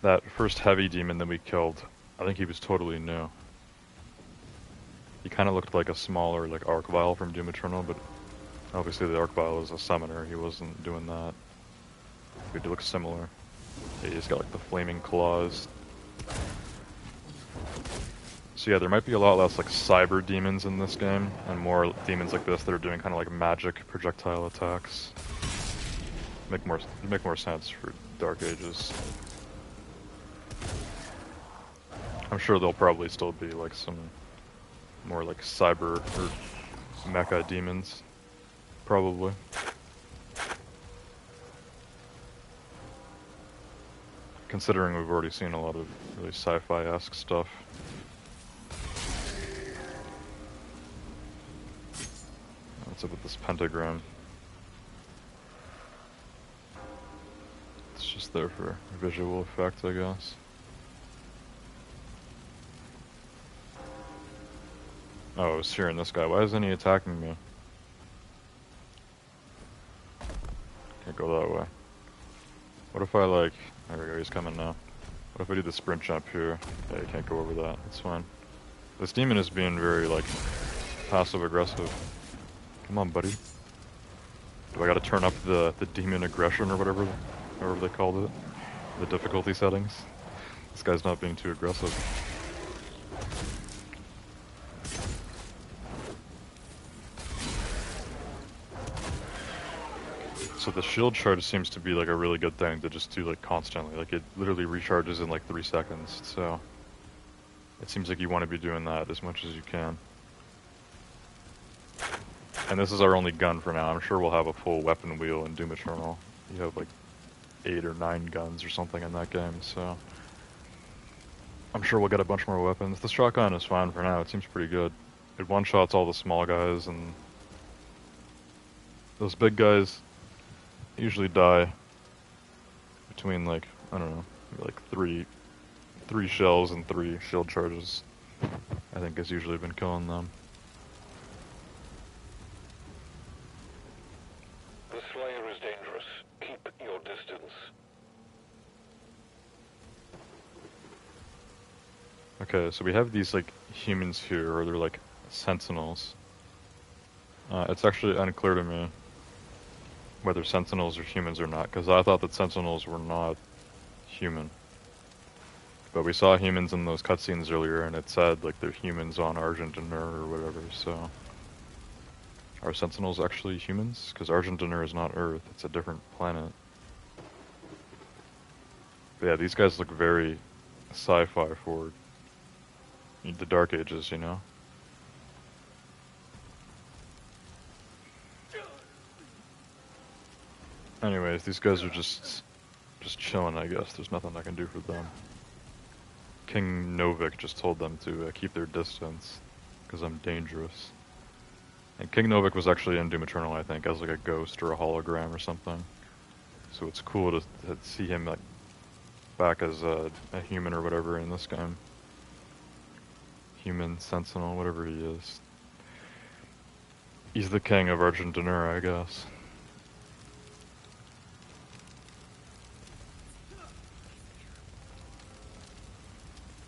That first heavy demon that we killed, I think he was totally new. He kind of looked like a smaller like Archvile from Doom Eternal, but obviously the Archvile is a summoner, he wasn't doing that. But he looks similar. Yeah, he's got like the flaming claws. So yeah, there might be a lot less like cyber demons in this game, and more demons like this that are doing kind of like magic projectile attacks. Make more sense for Dark Ages. I'm sure there'll probably still be like some more like cyber or mecha demons, probably. Considering we've already seen a lot of really sci-fi-esque stuff. What's up with this pentagram? It's just there for visual effect, I guess. Oh, I was hearing this guy. Why isn't he attacking me? Can't go that way. What if I like... There we go, he's coming now. What if I do the sprint jump here? Yeah, you can't go over that. That's fine. This demon is being very, like, passive-aggressive. Come on, buddy. Do I gotta turn up the demon aggression or whatever they called it? The difficulty settings? This guy's not being too aggressive. So the shield charge seems to be like a really good thing to just do like constantly. Like it literally recharges in like 3 seconds. So it seems like you want to be doing that as much as you can. And this is our only gun for now. I'm sure we'll have a full weapon wheel in Doom Eternal. You have like 8 or 9 guns or something in that game, so I'm sure we'll get a bunch more weapons. The shotgun is fine for now. It seems pretty good. It one-shots all the small guys, and those big guys usually die between like, I don't know, like three shells and 3 shield charges. I think has usually been killing them. The Slayer is dangerous. Keep your distance. Okay, so we have these like humans here, or they're like sentinels. It's actually unclear to me whether sentinels are humans or not, because I thought that sentinels were not human. But we saw humans in those cutscenes earlier, and it said like they're humans on Argent D'Nur or whatever, so... Are sentinels actually humans? Because Argent D'Nur is not Earth, it's a different planet. But yeah, these guys look very sci-fi for the Dark Ages, you know? Anyways, these guys are just chilling, I guess. There's nothing I can do for them. King Novik just told them to keep their distance, because I'm dangerous. And King Novik was actually in Doom Eternal, I think, as like a ghost or a hologram or something. So it's cool to see him like back as a human or whatever in this game. Human, sentinel, whatever he is. He's the king of Argent D'Nur, I guess.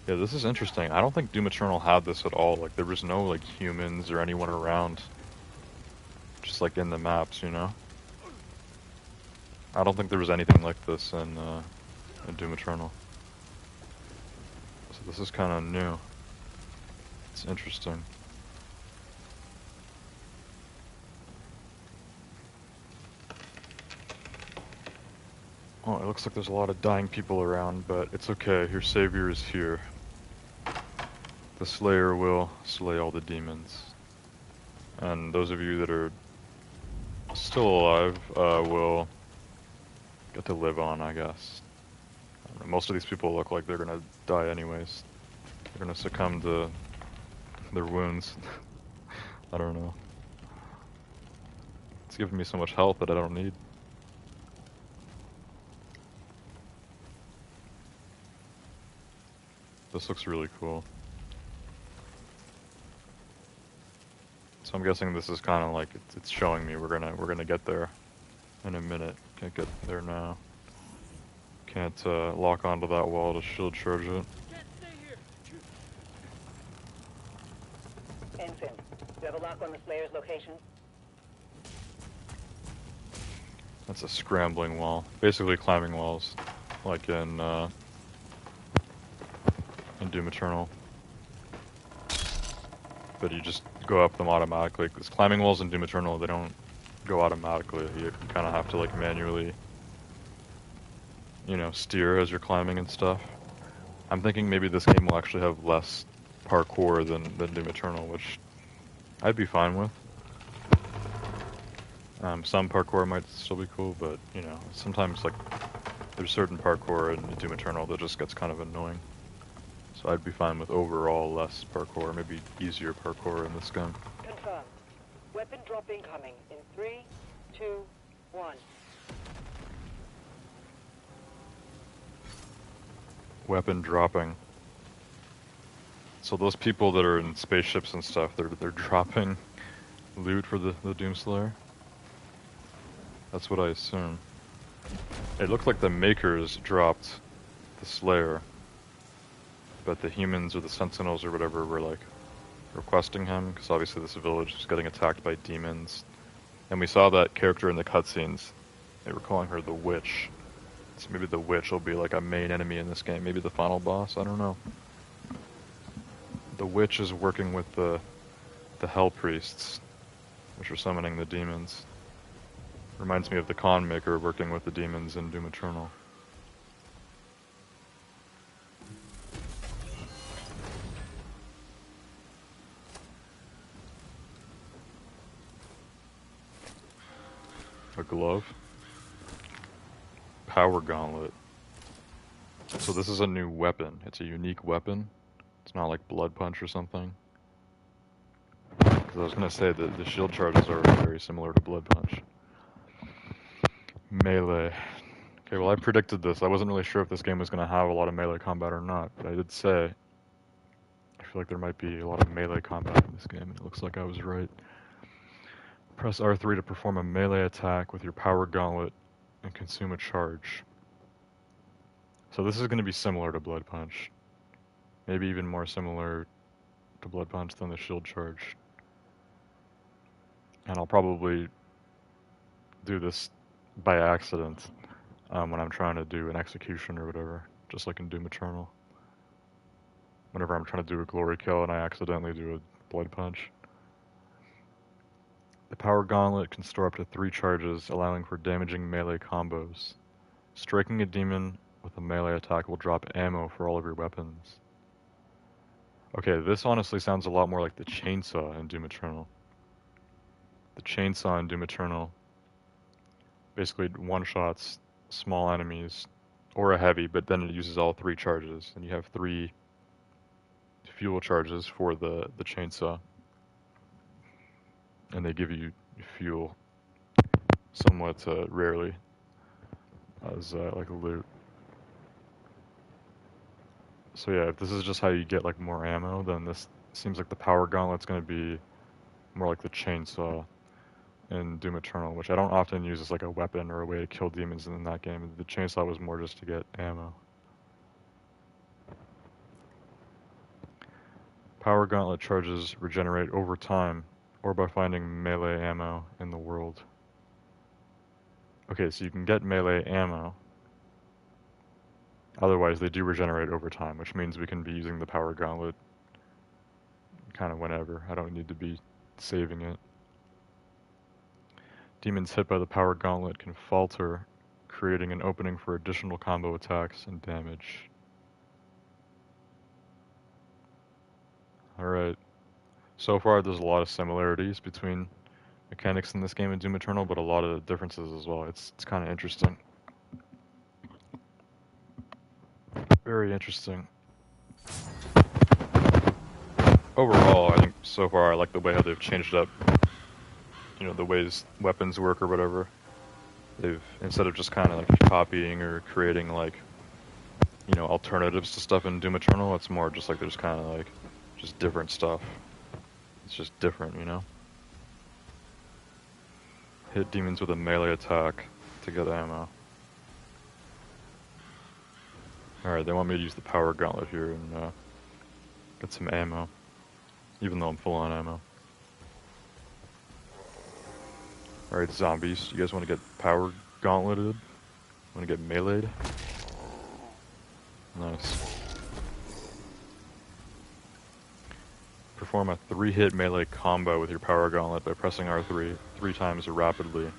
Yeah, this is interesting. I don't think Doom Eternal had this at all. Like, there was no, like, humans or anyone around. Just, like, in the maps, you know? I don't think there was anything like this in Doom Eternal. So this is kind of new. It's interesting. Oh, it looks like there's a lot of dying people around, but it's okay. Your savior is here. The Slayer will slay all the demons. And those of you that are still alive will get to live on, I guess. Most of these people look like they're gonna die anyways. They're gonna succumb to their wounds. I don't know. giving me so much health that I don't need. This looks really cool. So I'm guessing this is kind of like it's showing me we're gonna get there in a minute. Can't get there now. Can't lock onto that wall to shield charge it. Ensign, you have a lock on the Slayer's location? That's a scrambling wall. Basically climbing walls, like in Doom Eternal. But you just go up them automatically. Because climbing walls in Doom Eternal, they don't go automatically. You kind of have to like manually, you know, steer as you're climbing and stuff. I'm thinking maybe this game will actually have less parkour than Doom Eternal, which I'd be fine with. Some parkour might still be cool, but you know, sometimes like there's certain parkour in Doom Eternal that just gets kind of annoying. So I'd be fine with overall less parkour, maybe easier parkour in this game. Confirmed. Weapon drop incoming in 3, 2, 1. Weapon dropping. So those people that are in spaceships and stuff, they're dropping loot for the Doomslayer? That's what I assume. It looked like the makers dropped the Slayer, but the humans or the Sentinels or whatever were like requesting him, because obviously this village is getting attacked by demons. And we saw that character in the cutscenes. They were calling her the Witch. So maybe the Witch will be like a main enemy in this game, maybe the final boss, I don't know. The Witch is working with the Hell Priests, which are summoning the demons. Reminds me of the Con Maker working with the demons in Doom Eternal. A glove. Power Gauntlet. So this is a new weapon. It's a unique weapon. It's not like Blood Punch or something. Because I was going to say that the shield charges are very similar to Blood Punch. Melee. Okay, well I predicted this. I wasn't really sure if this game was going to have a lot of melee combat or not, but I did say I feel like there might be a lot of melee combat in this game, and it looks like I was right. Press R3 to perform a melee attack with your Power Gauntlet and consume a charge. So this is going to be similar to Blood Punch. Maybe even more similar to Blood Punch than the shield charge. And I'll probably do this by accident when I'm trying to do an execution or whatever, just like in Doom Eternal. Whenever I'm trying to do a glory kill and I accidentally do a Blood Punch. The Power Gauntlet can store up to 3 charges, allowing for damaging melee combos. Striking a demon with a melee attack will drop ammo for all of your weapons. Okay, this honestly sounds a lot more like the chainsaw in Doom Eternal. The chainsaw in Doom Eternal basically one-shots small enemies, or a heavy, but then it uses all 3 charges, and you have 3 fuel charges for the chainsaw. And they give you fuel somewhat rarely as like a loot. So yeah, if this is just how you get like more ammo, then this seems like the Power Gauntlet's going to be more like the chainsaw in Doom Eternal, which I don't often use as like a weapon or a way to kill demons in that game. The chainsaw was more just to get ammo. Power Gauntlet charges regenerate over time, or by finding melee ammo in the world. Okay, so you can get melee ammo. Otherwise, they do regenerate over time, which means we can be using the Power Gauntlet kind of whenever. I don't need to be saving it. Demons hit by the Power Gauntlet can falter, creating an opening for additional combo attacks and damage. Alright. So far, there's a lot of similarities between mechanics in this game and Doom Eternal, but a lot of differences as well. It's kind of interesting. Very interesting. Overall, I think so far I like the way how they've changed up you know, the ways weapons work or whatever. They've, instead of just kind of like copying or creating like, you know, alternatives to stuff in Doom Eternal, it's more just like there's kind of like just different stuff. It's just different, you know? Hit demons with a melee attack to get ammo. Alright, they want me to use the power gauntlet here and get some ammo. Even though I'm full on ammo. Alright, zombies. You guys want to get power gauntleted? Want to get meleeed? Nice. Perform a 3-hit melee combo with your power gauntlet by pressing R3 3 times rapidly.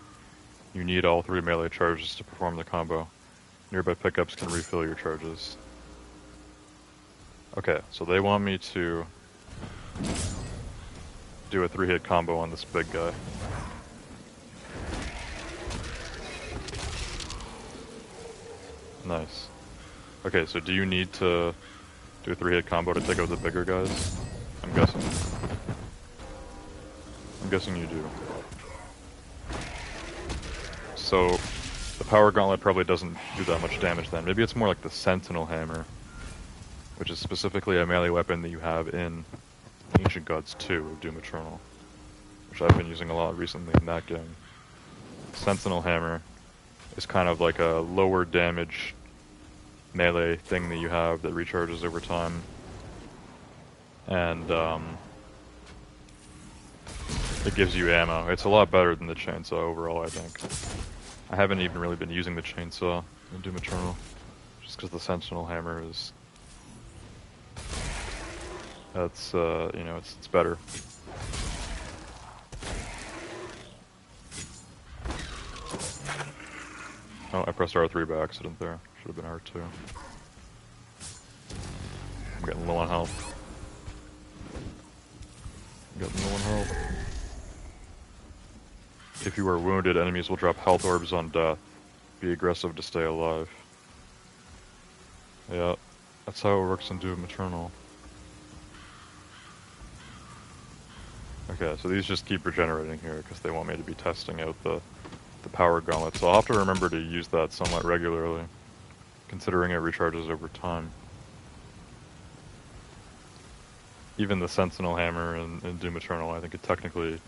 You need all 3 melee charges to perform the combo. Nearby pickups can refill your charges. Okay, so they want me to do a 3-hit combo on this big guy. Nice. Okay, so do you need to do a 3-hit combo to take out the bigger guys? I'm guessing. I'm guessing you do. So, the power gauntlet probably doesn't do that much damage then. Maybe it's more like the Sentinel Hammer, which is specifically a melee weapon that you have in Ancient Gods 2 of Doom Eternal, which I've been using a lot recently in that game. Sentinel Hammer is kind of like a lower damage melee thing that you have that recharges over time. And it gives you ammo. It's a lot better than the chainsaw overall, I think. I haven't even really been using the chainsaw in Doom Eternal, just because the Sentinel Hammer is... That's, you know, it's better. Oh, I pressed R3 by accident there. Should have been R2. I'm getting low on health. I'm getting low on health. If you are wounded, enemies will drop health orbs on death. Be aggressive to stay alive. Yeah, that's how it works in Doom Eternal. Okay, so these just keep regenerating here because they want me to be testing out the power gauntlet. So I'll have to remember to use that somewhat regularly, considering it recharges over time. Even the Sentinel Hammer in Doom Eternal, I think it technically...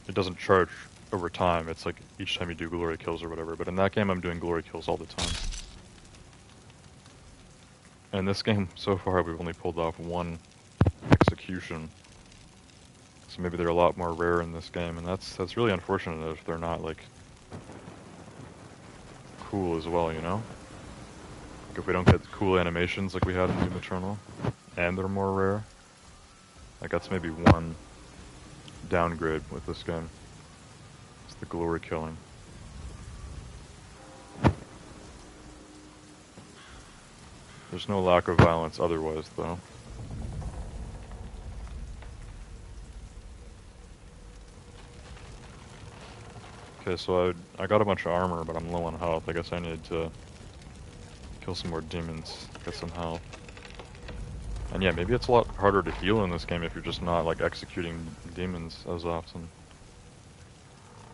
It doesn't charge over time, it's like each time you do glory kills or whatever, but in that game I'm doing glory kills all the time. And in this game, so far, we've only pulled off 1 execution. So maybe they're a lot more rare in this game, and that's really unfortunate if they're not, like, cool as well, you know? Like if we don't get cool animations like we had in Doom Eternal, and they're more rare, like that's maybe one downgrade with this game. It's the glory killing. There's no lack of violence otherwise, though. Okay, so I got a bunch of armor, but I'm low on health. I guess I need to kill some more demons, get some health. And yeah, maybe it's a lot harder to heal in this game if you're just not, like, executing demons as often.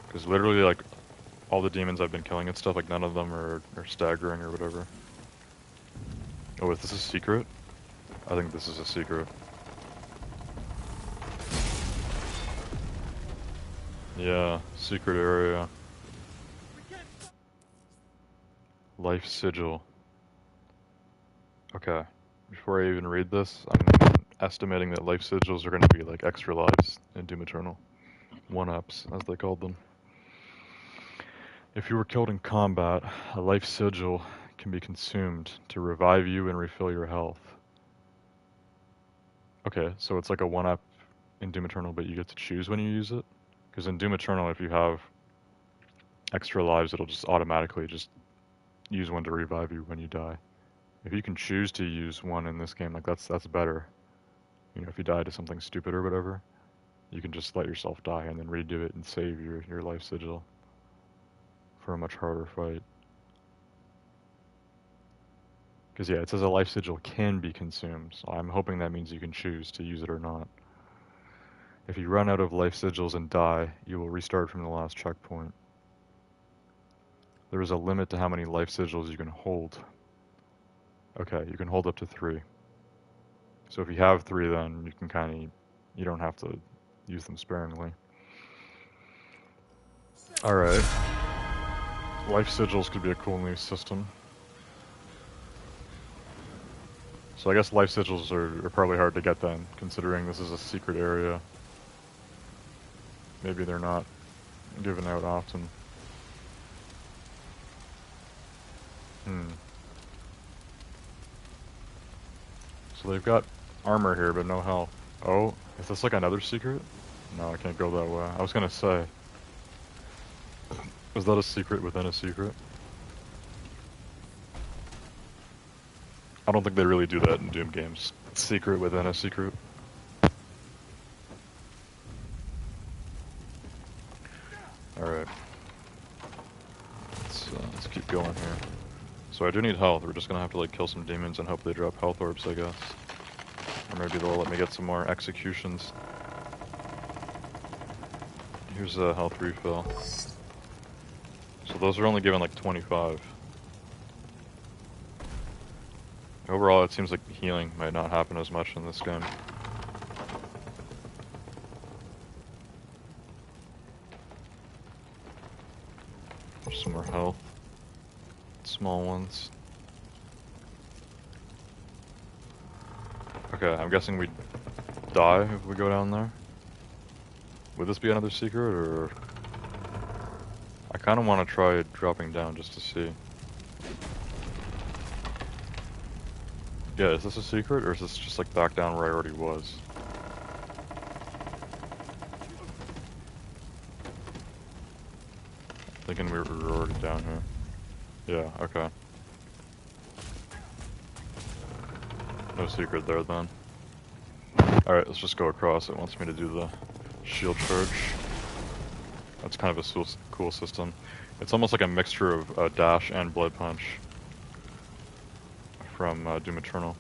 Because literally, like, all the demons I've been killing and stuff, like, none of them are staggering or whatever. Oh, is this a secret? I think this is a secret. Yeah, secret area. Life sigil. Okay, before I even read this, I'm estimating that life sigils are going to be like extra lives in Doom Eternal. 1-ups, as they called them. If you were killed in combat, a life sigil can be consumed to revive you and refill your health. Okay, so it's like a 1-up in Doom Eternal, but you get to choose when you use it? Because in Doom Eternal, if you have extra lives, it'll just automatically just use one to revive you when you die. If you can choose to use one in this game, like that's better. You know, if you die to something stupid or whatever, you can just let yourself die and then redo it and save your life sigil for a much harder fight. Because yeah, it says a life sigil can be consumed, so I'm hoping that means you can choose to use it or not. If you run out of life sigils and die, you will restart from the last checkpoint. There is a limit to how many life sigils you can hold. Okay, you can hold up to 3. So if you have 3, then you can you don't have to use them sparingly. Alright. Life sigils could be a cool new system. So I guess life sigils are probably hard to get then, considering this is a secret area. Maybe they're not given out often. So they've got armor here, but no health. Oh, is this like another secret? No, I can't go that way. I was gonna say. Was that a secret within a secret? I don't think they really do that in Doom games. Secret within a secret. Alright. Let's keep going here. So I do need health. We're just gonna have to like kill some demons and hope they drop health orbs, I guess. Or maybe they'll let me get some more executions. Here's a health refill. So those are only given like 25. Overall, it seems like healing might not happen as much in this game. There's some more health. Small ones. Okay, I'm guessing we die if we go down there. Would this be another secret, or... I kind of want to try dropping down just to see. Yeah, is this a secret, or is this just like back down where I already was? Thinking we were already down here. Yeah, okay. No secret there then. Alright, let's just go across. It wants me to do the shield charge. That's kind of a cool system. It's almost like a mixture of dash and blood punch from Doom Eternal.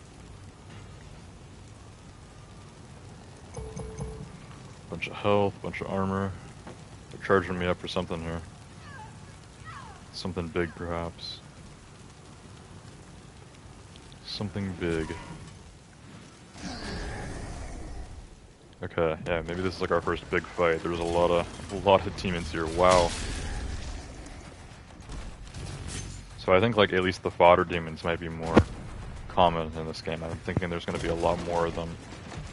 Bunch of health, bunch of armor. They're charging me up for something here. Something big, perhaps. Something big. Okay, yeah, maybe this is like our first big fight. There's a lot of demons here. Wow. So I think like at least the fodder demons might be more common in this game. I'm thinking there's going to be a lot more of them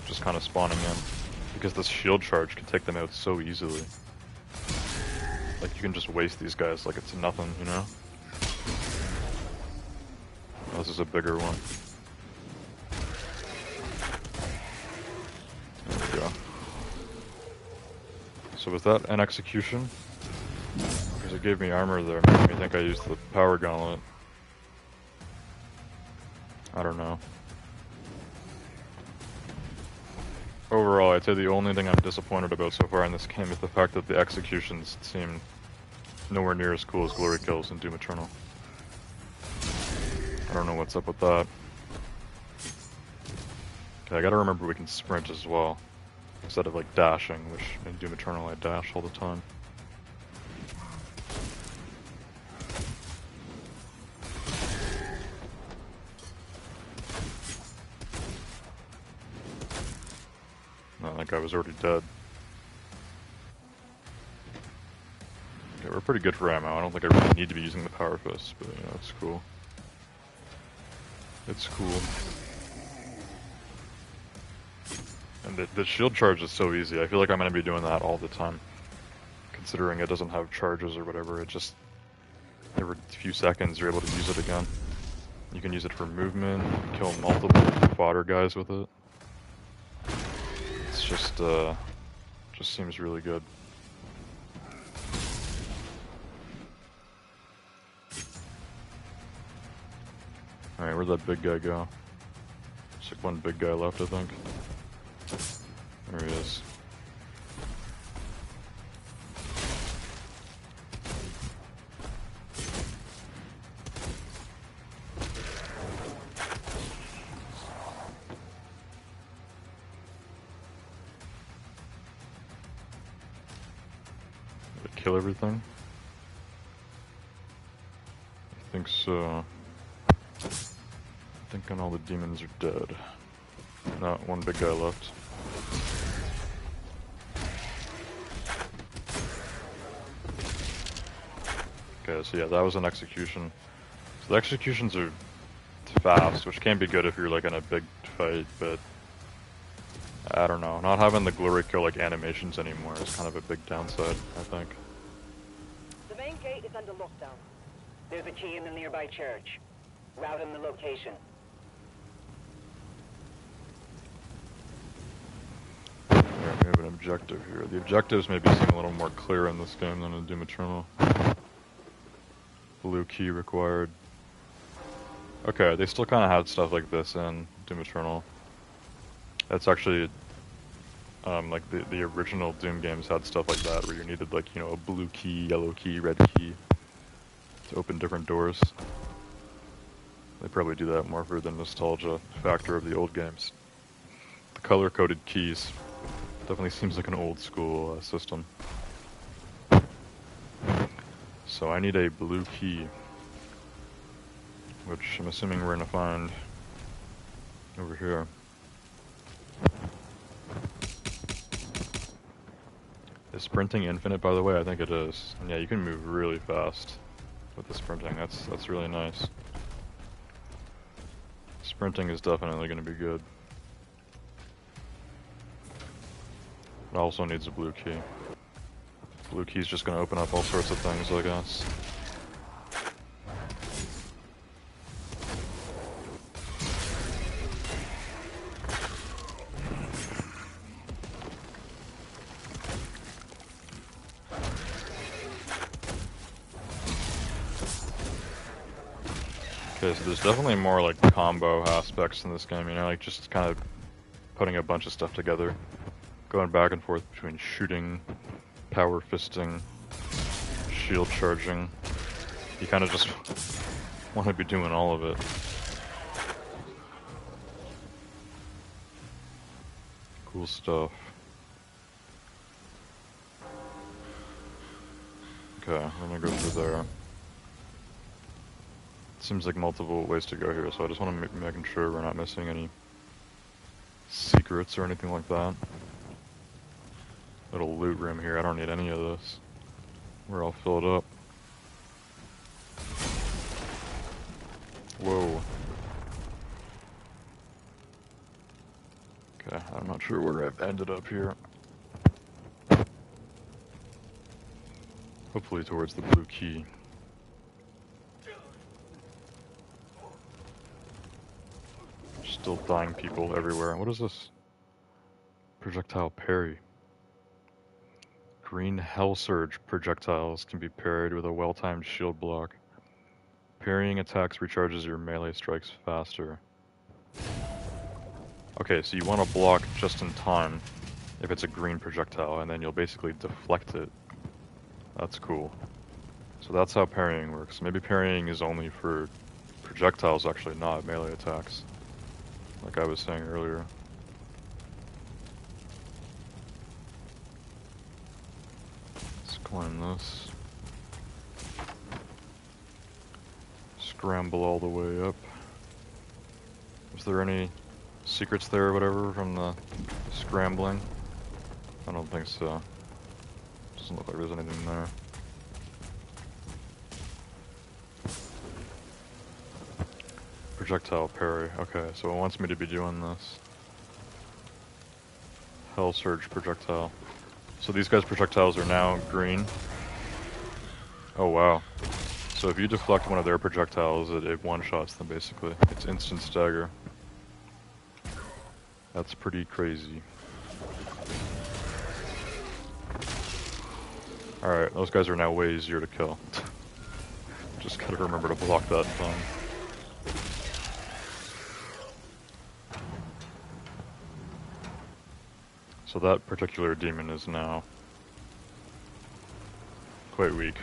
just kind of spawning in, because this shield charge can take them out so easily. Like you can just waste these guys like it's nothing, you know? Oh, this is a bigger one. There we go. So was that an execution? Because it gave me armor there, made me think I used the power gauntlet. I don't know. Overall, I'd say the only thing I'm disappointed about so far in this game is the fact that the executions seem nowhere near as cool as Glory Kills in Doom Eternal. I don't know what's up with that. Okay, I gotta remember we can sprint as well, instead of like dashing, which in Doom Eternal I dash all the time. No, that guy was already dead. Okay, we're pretty good for ammo. I don't think I really need to be using the power fist, but you know, it's cool. It's cool. And the shield charge is so easy. I feel like I'm going to be doing that all the time. Considering it doesn't have charges or whatever, it just... every few seconds you're able to use it again. You can use it for movement, kill multiple fodder guys with it. It's just seems really good. Alright, where'd that big guy go? There's like one big guy left, I think. There he is. kill everything? I think so. Thinking all the demons are dead. Not one big guy left. Okay, so yeah, that was an execution. So the executions are fast, which can be good if you're like in a big fight, but I don't know. Not having the glory kill like animations anymore is kind of a big downside, I think. The main gate is under lockdown. There's a key in the nearby church. Route and the location. Alright, we have an objective here. The objectives maybe seem a little more clear in this game than in Doom Eternal. Blue key required. Okay, they still kind of had stuff like this in Doom Eternal. That's actually, like the original Doom games had stuff like that, where you needed like, you know, a blue key, yellow key, red key to open different doors. They probably do that more for the nostalgia factor of the old games. The color-coded keys definitely seems like an old school system. So I need a blue key, which I'm assuming we're gonna find over here. Is sprinting infinite, by the way? I think it is. And yeah, you can move really fast with the sprinting. That's really nice. Sprinting is definitely going to be good. It also needs a blue key. Blue key's just going to open up all sorts of things, I guess. Okay, so there's definitely more like combo aspects in this game, you know, like just kind of putting a bunch of stuff together. Going back and forth between shooting, power fisting, shield charging. You kind of just want to be doing all of it. Cool stuff. Okay, we're gonna go through there. Seems like multiple ways to go here, so I just want to making sure we're not missing any secrets or anything like that. Little loot room here, I don't need any of this. We're all filled up. Whoa. Okay, I'm not sure where I've ended up here. Hopefully towards the blue key. Still dying people everywhere. What is this? Projectile parry. Green Hell Surge projectiles can be parried with a well-timed shield block. Parrying attacks recharges your melee strikes faster. Okay, so you want to block just in time if it's a green projectile, and then you'll basically deflect it. That's cool. So that's how parrying works. Maybe parrying is only for projectiles, actually, not melee attacks. Like I was saying earlier. Let's climb this. Scramble all the way up. Was there any secrets there or whatever from the scrambling? I don't think so. Doesn't look like there's anything there. Projectile parry. Okay, so it wants me to be doing this. Hell Surge projectile. So these guys' projectiles are now green. Oh wow. So if you deflect one of their projectiles, it one-shots them basically. It's instant stagger. That's pretty crazy. Alright, those guys are now way easier to kill. Just gotta remember to block that thing. So that particular demon is now quite weak.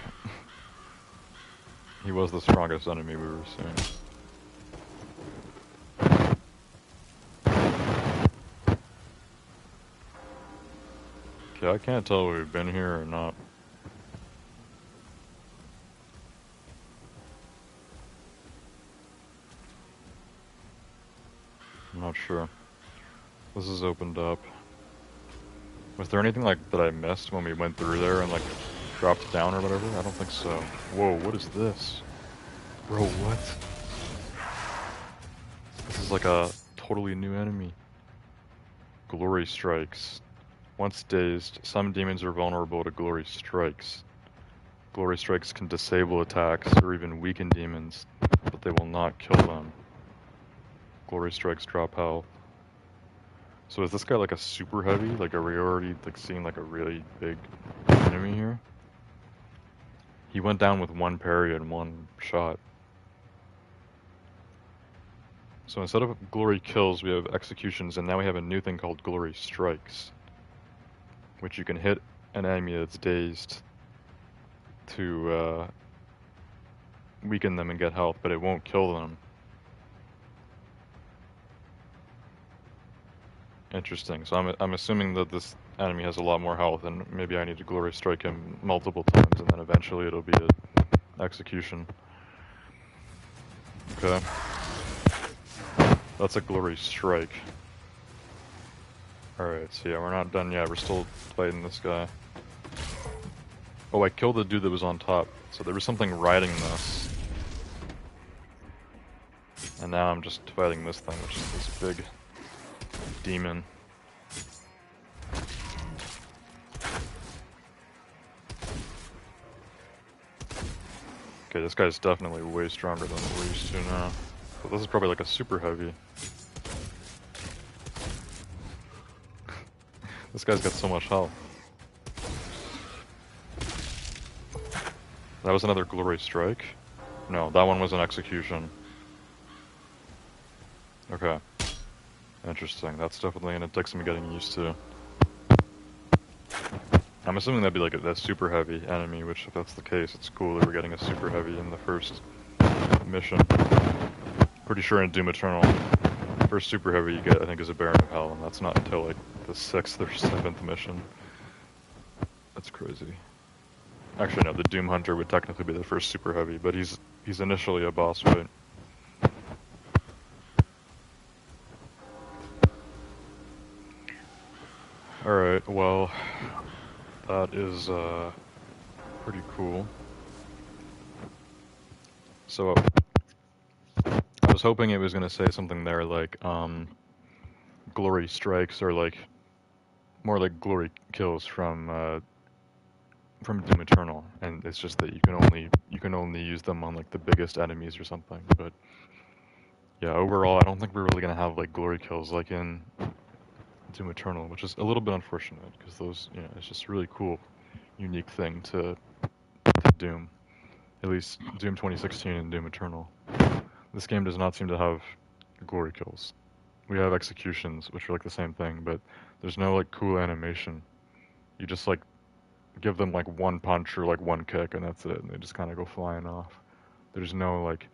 He was the strongest enemy we were seeing. Okay, I can't tell if we've been here or not. not sure. This is opened up. Was there anything like that I missed when we went through there and like dropped down or whatever? I don't think so. Whoa, what is this? Bro, what? This is like a totally new enemy. Glory strikes. Once dazed, some demons are vulnerable to glory strikes. Glory strikes can disable attacks or even weaken demons, but they will not kill them. Glory strikes drop health. So is this guy like a super heavy? Like, are we already like seeing like a really big enemy here? He went down with one parry and one shot. So instead of glory kills, we have executions, and now we have a new thing called glory strikes, which you can hit an enemy that's dazed to weaken them and get health, but it won't kill them. Interesting. So I'm assuming that this enemy has a lot more health, and maybe I need to glory strike him multiple times, and then eventually it'll be an execution. Okay. That's a glory strike. Alright, so yeah, we're not done yet. We're still fighting this guy. Oh, I killed the dude that was on top. So there was something riding this. And now I'm just fighting this thing, which is this big demon. Okay, this guy's definitely way stronger than what we're used to now. But this is probably like a super heavy. This guy's got so much health. That was another glory strike? No, that one was an execution. Okay. Interesting. That's definitely gonna take some getting used to. I'm assuming that'd be like a super heavy enemy, which if that's the case, it's cool that we're getting a super heavy in the first mission. Pretty sure in Doom Eternal, first super heavy you get, I think, is a Baron of Hell, and that's not until like the 6th or 7th mission. That's crazy. Actually, no, the Doom Hunter would technically be the first super heavy, but he's initially a boss fight. Alright, well, that is pretty cool. So, I was hoping it was going to say something there like, glory strikes, or like, more like glory kills from Doom Eternal, and it's just that you can only use them on like the biggest enemies or something. But yeah, overall, I don't think we're really gonna have like glory kills like in Doom Eternal, which is a little bit unfortunate because those, you know, it's just a really cool, unique thing to Doom. At least Doom 2016 and Doom Eternal. This game does not seem to have glory kills. We have executions, which are like the same thing, but there's no like cool animation. You just like give them like one punch or like one kick, and that's it, and they just kind of go flying off. There's no like,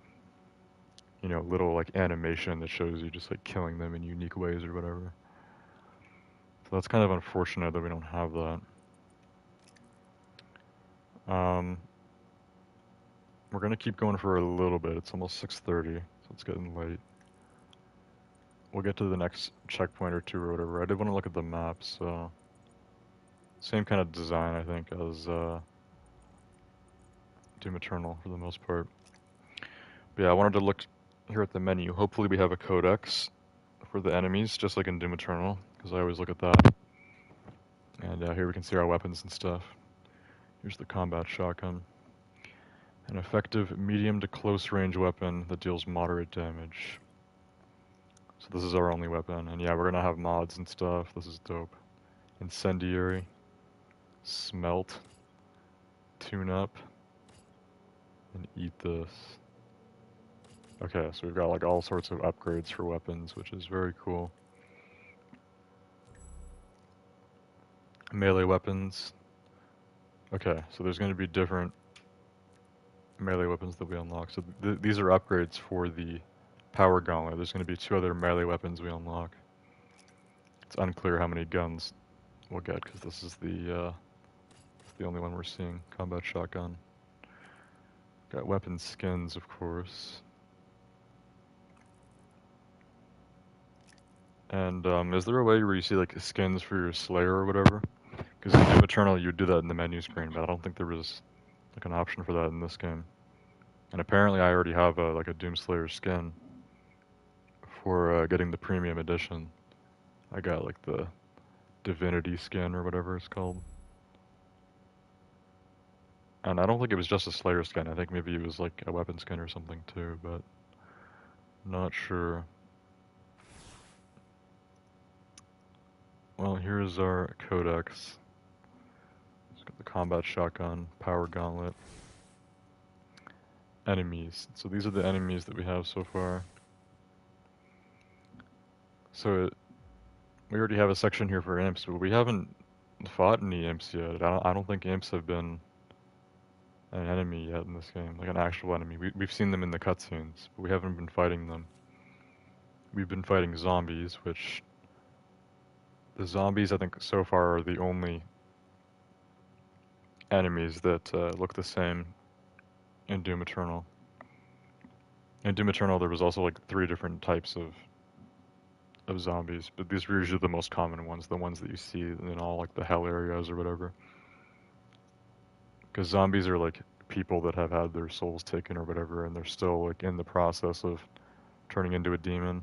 you know, little like animation that shows you just like killing them in unique ways or whatever. So that's kind of unfortunate that we don't have that. We're gonna keep going for a little bit. It's almost 6:30, so it's getting late. We'll get to the next checkpoint or two or whatever. I did want to look at the map, so same kind of design, I think, as Doom Eternal for the most part. But yeah, I wanted to look here at the menu. Hopefully we have a codex for the enemies, just like in Doom Eternal, because I always look at that. And here we can see our weapons and stuff. Here's the combat shotgun. An effective medium to close range weapon that deals moderate damage. So this is our only weapon, and yeah, we're gonna have mods and stuff. This is dope. Incendiary. Smelt. Tune up. And eat this. Okay, so we've got like all sorts of upgrades for weapons, which is very cool. Melee weapons. Okay, so there's going to be different melee weapons that we unlock. So these are upgrades for the Power Gauntlet. There's going to be 2 other melee weapons we unlock. It's unclear how many guns we'll get, because this is the only one we're seeing. Combat shotgun. Got weapon skins, of course. And is there a way where you see like skins for your Slayer or whatever? Because in Doom Eternal you would do that in the menu screen, but I don't think there was like an option for that in this game. And apparently I already have like a Doom Slayer skin for getting the premium edition. I got like the Divinity skin or whatever it's called. And I don't think it was just a Slayer skin. I think maybe it was like a weapon skin or something too, but not sure. Well, here's our codex. Let's get the combat shotgun, power gauntlet, enemies. So these are the enemies that we have so far. So we already have a section here for imps, but we haven't fought any imps yet. I don't think imps have been an enemy yet in this game, like an actual enemy. We've seen them in the cutscenes, but we haven't been fighting them. We've been fighting zombies, which the zombies I think so far are the only enemies that look the same in Doom Eternal. In Doom Eternal there was also like 3 different types of zombies, but these were usually the most common ones, the ones that you see in all like the hell areas or whatever. Because zombies are like people that have had their souls taken or whatever, and they're still like in the process of turning into a demon.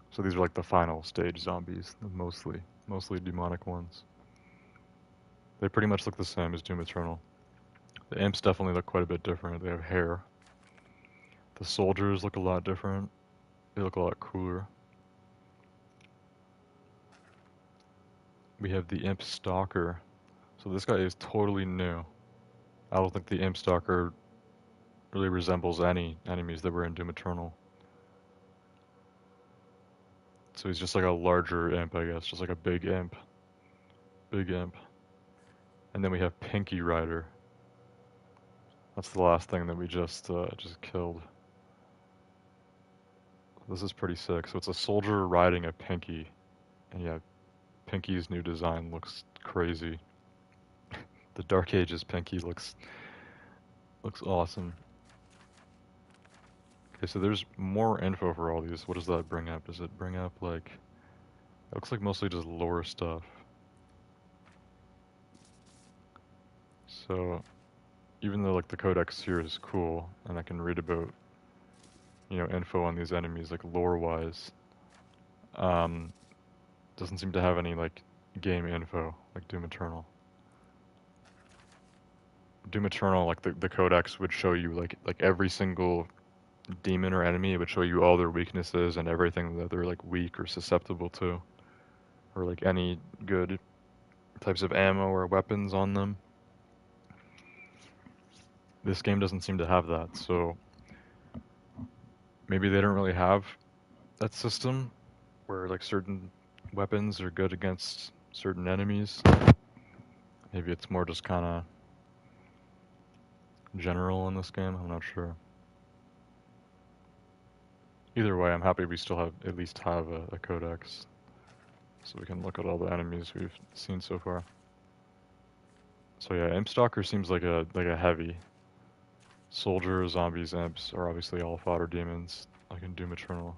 So these are like the final stage zombies, the mostly demonic ones. They pretty much look the same as Doom Eternal. The imps definitely look quite a bit different. They have hair. The soldiers look a lot different. They look a lot cooler. We have the Imp Stalker. So this guy is totally new. I don't think the Imp Stalker really resembles any enemies that were in Doom Eternal. So he's just like a larger imp, I guess. Just like a big imp. Big imp. And then we have Pinky Rider. That's the last thing that we just killed. This is pretty sick. So it's a soldier riding a Pinky. And yeah, Pinky's new design looks crazy. The Dark Ages Pinky looks awesome. Okay, so there's more info for all these. What does that bring up? Does it bring up like... It looks like mostly just lore stuff. So, even though like the codex here is cool, and I can read about, you know, info on these enemies, like lore-wise, doesn't seem to have any like game info, like Doom Eternal. Doom Eternal, like the codex would show you like every single demon or enemy. It would show you all their weaknesses and everything that they're like weak or susceptible to, or like any good types of ammo or weapons on them. This game doesn't seem to have that, so maybe they don't really have that system where like certain weapons are good against certain enemies. Maybe it's more just kind of general in this game, I'm not sure. Either way, I'm happy we still have at least have a codex, so we can look at all the enemies we've seen so far. So yeah, Imp Stalker seems like a heavy. Soldier, zombies, imps are obviously all fodder demons, like in Doom Eternal.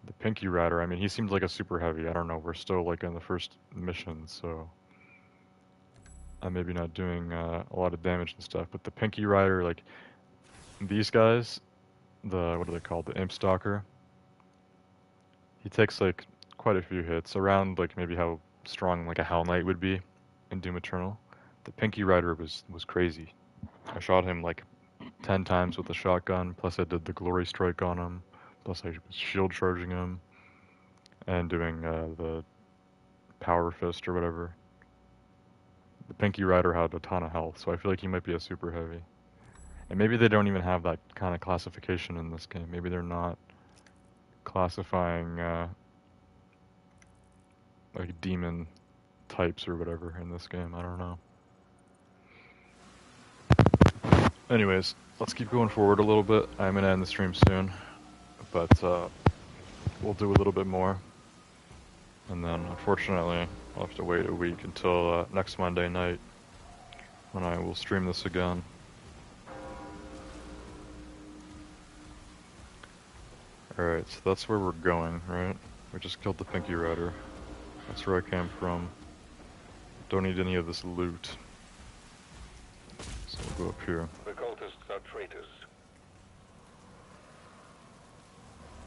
The Pinky Rider, I mean, he seems like a super heavy. I don't know, we're still like in the first mission, so I'm maybe not doing a lot of damage and stuff. But the Pinky Rider, like these guys, what are they called? The Imp Stalker. He takes like quite a few hits, around like maybe how strong like a Hell Knight would be in Doom Eternal. The Pinky Rider was crazy. I shot him like 10 times with a shotgun, plus I did the Glory Strike on him, plus I was shield charging him, and doing the Power Fist or whatever. The Pinky Rider had a ton of health, so I feel like he might be a super heavy. And maybe they don't even have that kind of classification in this game. Maybe they're not classifying like demon types or whatever in this game. I don't know. Anyways, let's keep going forward a little bit. I'm going to end the stream soon, but we'll do a little bit more. And then, unfortunately, I'll have to wait a week until next Monday night when I will stream this again. Alright, so that's where we're going, right? We just killed the Pinky Rider. That's where I came from. Don't need any of this loot. So we'll go up here. The cultists are traitors.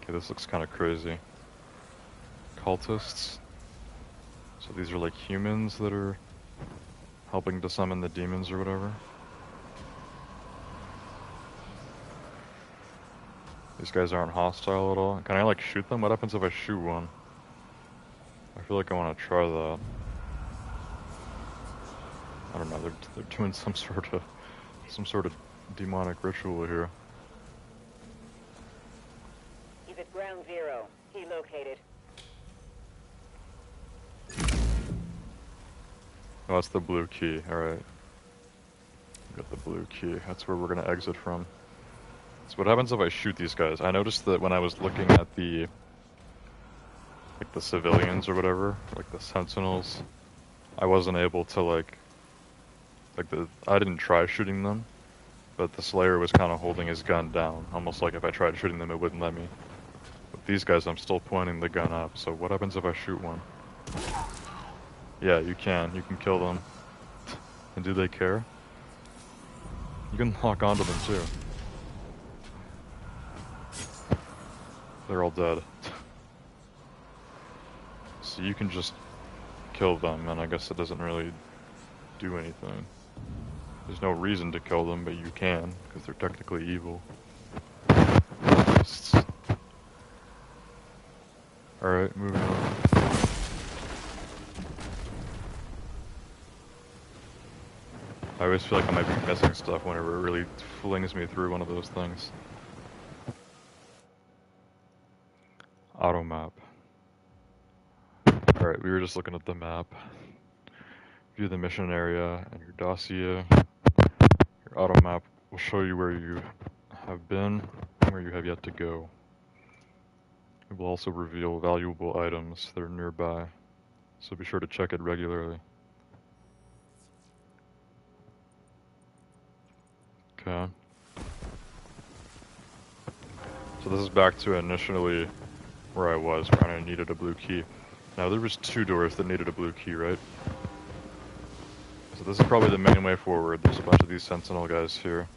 Okay, this looks kind of crazy. Cultists. So these are like humans that are helping to summon the demons or whatever. These guys aren't hostile at all. Can I like shoot them? What happens if I shoot one? I feel like I want to try that. I don't know. They're doing some sort of demonic ritual here. He's at ground zero. He located. Oh, that's the blue key. Alright. Got the blue key. That's where we're gonna exit from. So what happens if I shoot these guys? I noticed that when I was looking at the civilians or whatever, like the sentinels, I wasn't able to I didn't try shooting them, but the Slayer was kind of holding his gun down, almost like if I tried shooting them it wouldn't let me. With these guys I'm still pointing the gun up, so what happens if I shoot one? Yeah, you can kill them. And do they care? You can lock onto them too. They're all dead. So you can just kill them, and I guess it doesn't really do anything. There's no reason to kill them, but you can, because they're technically evil. Alright, moving on. I always feel like I might be missing stuff whenever it really flings me through one of those things. Auto map. Alright, we were just looking at the map. View the mission area and your dossier. Your auto map will show you where you have been and where you have yet to go. It will also reveal valuable items that are nearby, so be sure to check it regularly. Okay. So this is back to initially where I was, where I needed a blue key. Now there was 2 doors that needed a blue key, right? So this is probably the main way forward. There's a bunch of these sentinel guys here.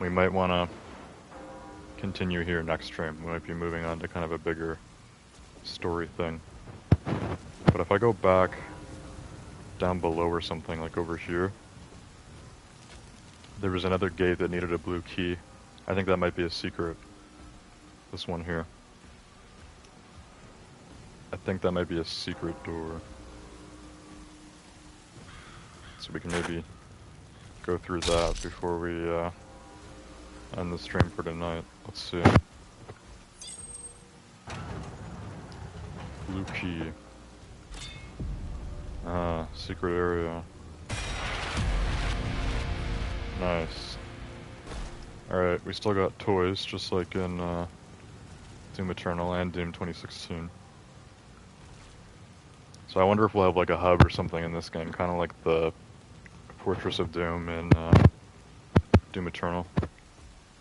We might want to continue here next stream. We might be moving on to kind of a bigger story thing. But if I go back down below or something, like over here, there was another gate that needed a blue key. I think that might be a secret. This one here. I think that might be a secret door. So we can maybe go through that before we end the stream for tonight. Let's see. Blue key. Ah, secret area. Nice. Alright, we still got toys, just like in Doom Eternal and Doom 2016. So I wonder if we'll have like a hub or something in this game, kind of like the Fortress of Doom in Doom Eternal.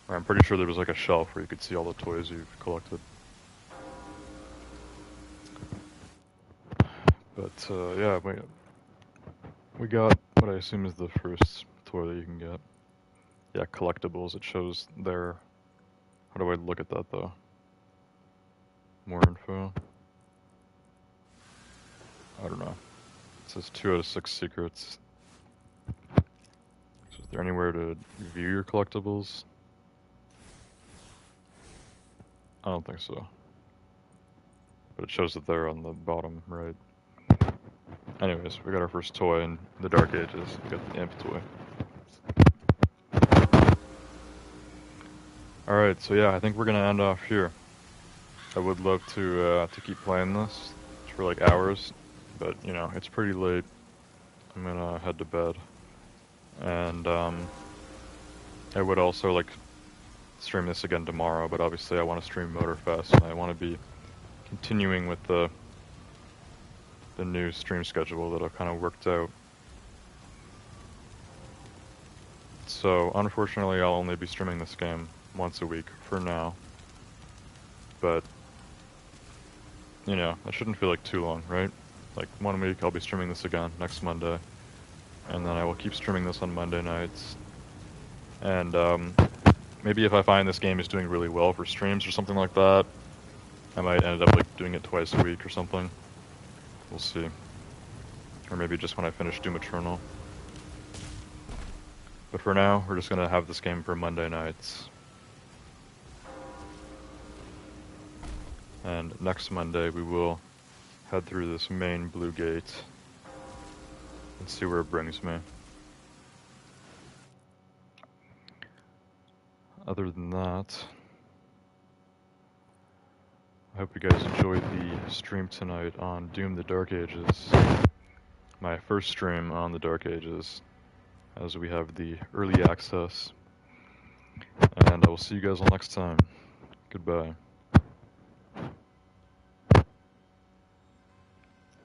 I'm pretty sure there was like a shelf where you could see all the toys you've collected. But yeah, we got what I assume is the first toy that you can get. Yeah, collectibles, it shows there. How do I look at that though? More info. I don't know. It says 2 out of 6 secrets. So is there anywhere to view your collectibles? I don't think so. But it shows it there on the bottom right. Anyways, we got our first toy in the Dark Ages. We got the Imp toy. Alright, so yeah, I think we're gonna end off here. I would love to keep playing this for like hours, but you know, it's pretty late. I'm gonna head to bed. And I would also like stream this again tomorrow, but obviously I want to stream Motorfest, and I want to be continuing with the new stream schedule that I've kind of worked out. So unfortunately I'll only be streaming this game once a week for now. but you know, that shouldn't feel like too long, right? Like 1 week I'll be streaming this again next Monday, and then I will keep streaming this on Monday nights. And maybe if I find this game is doing really well for streams or something like that, I might end up like doing it twice a week or something. We'll see. Or maybe just when I finish Doom Eternal. But for now, we're just gonna have this game for Monday nights. And next Monday we will head through this main blue gate and see where it brings me. Other than that, I hope you guys enjoyed the stream tonight on Doom the Dark Ages. My first stream on the Dark Ages, as we have the early access. And I will see you guys all next time. Goodbye.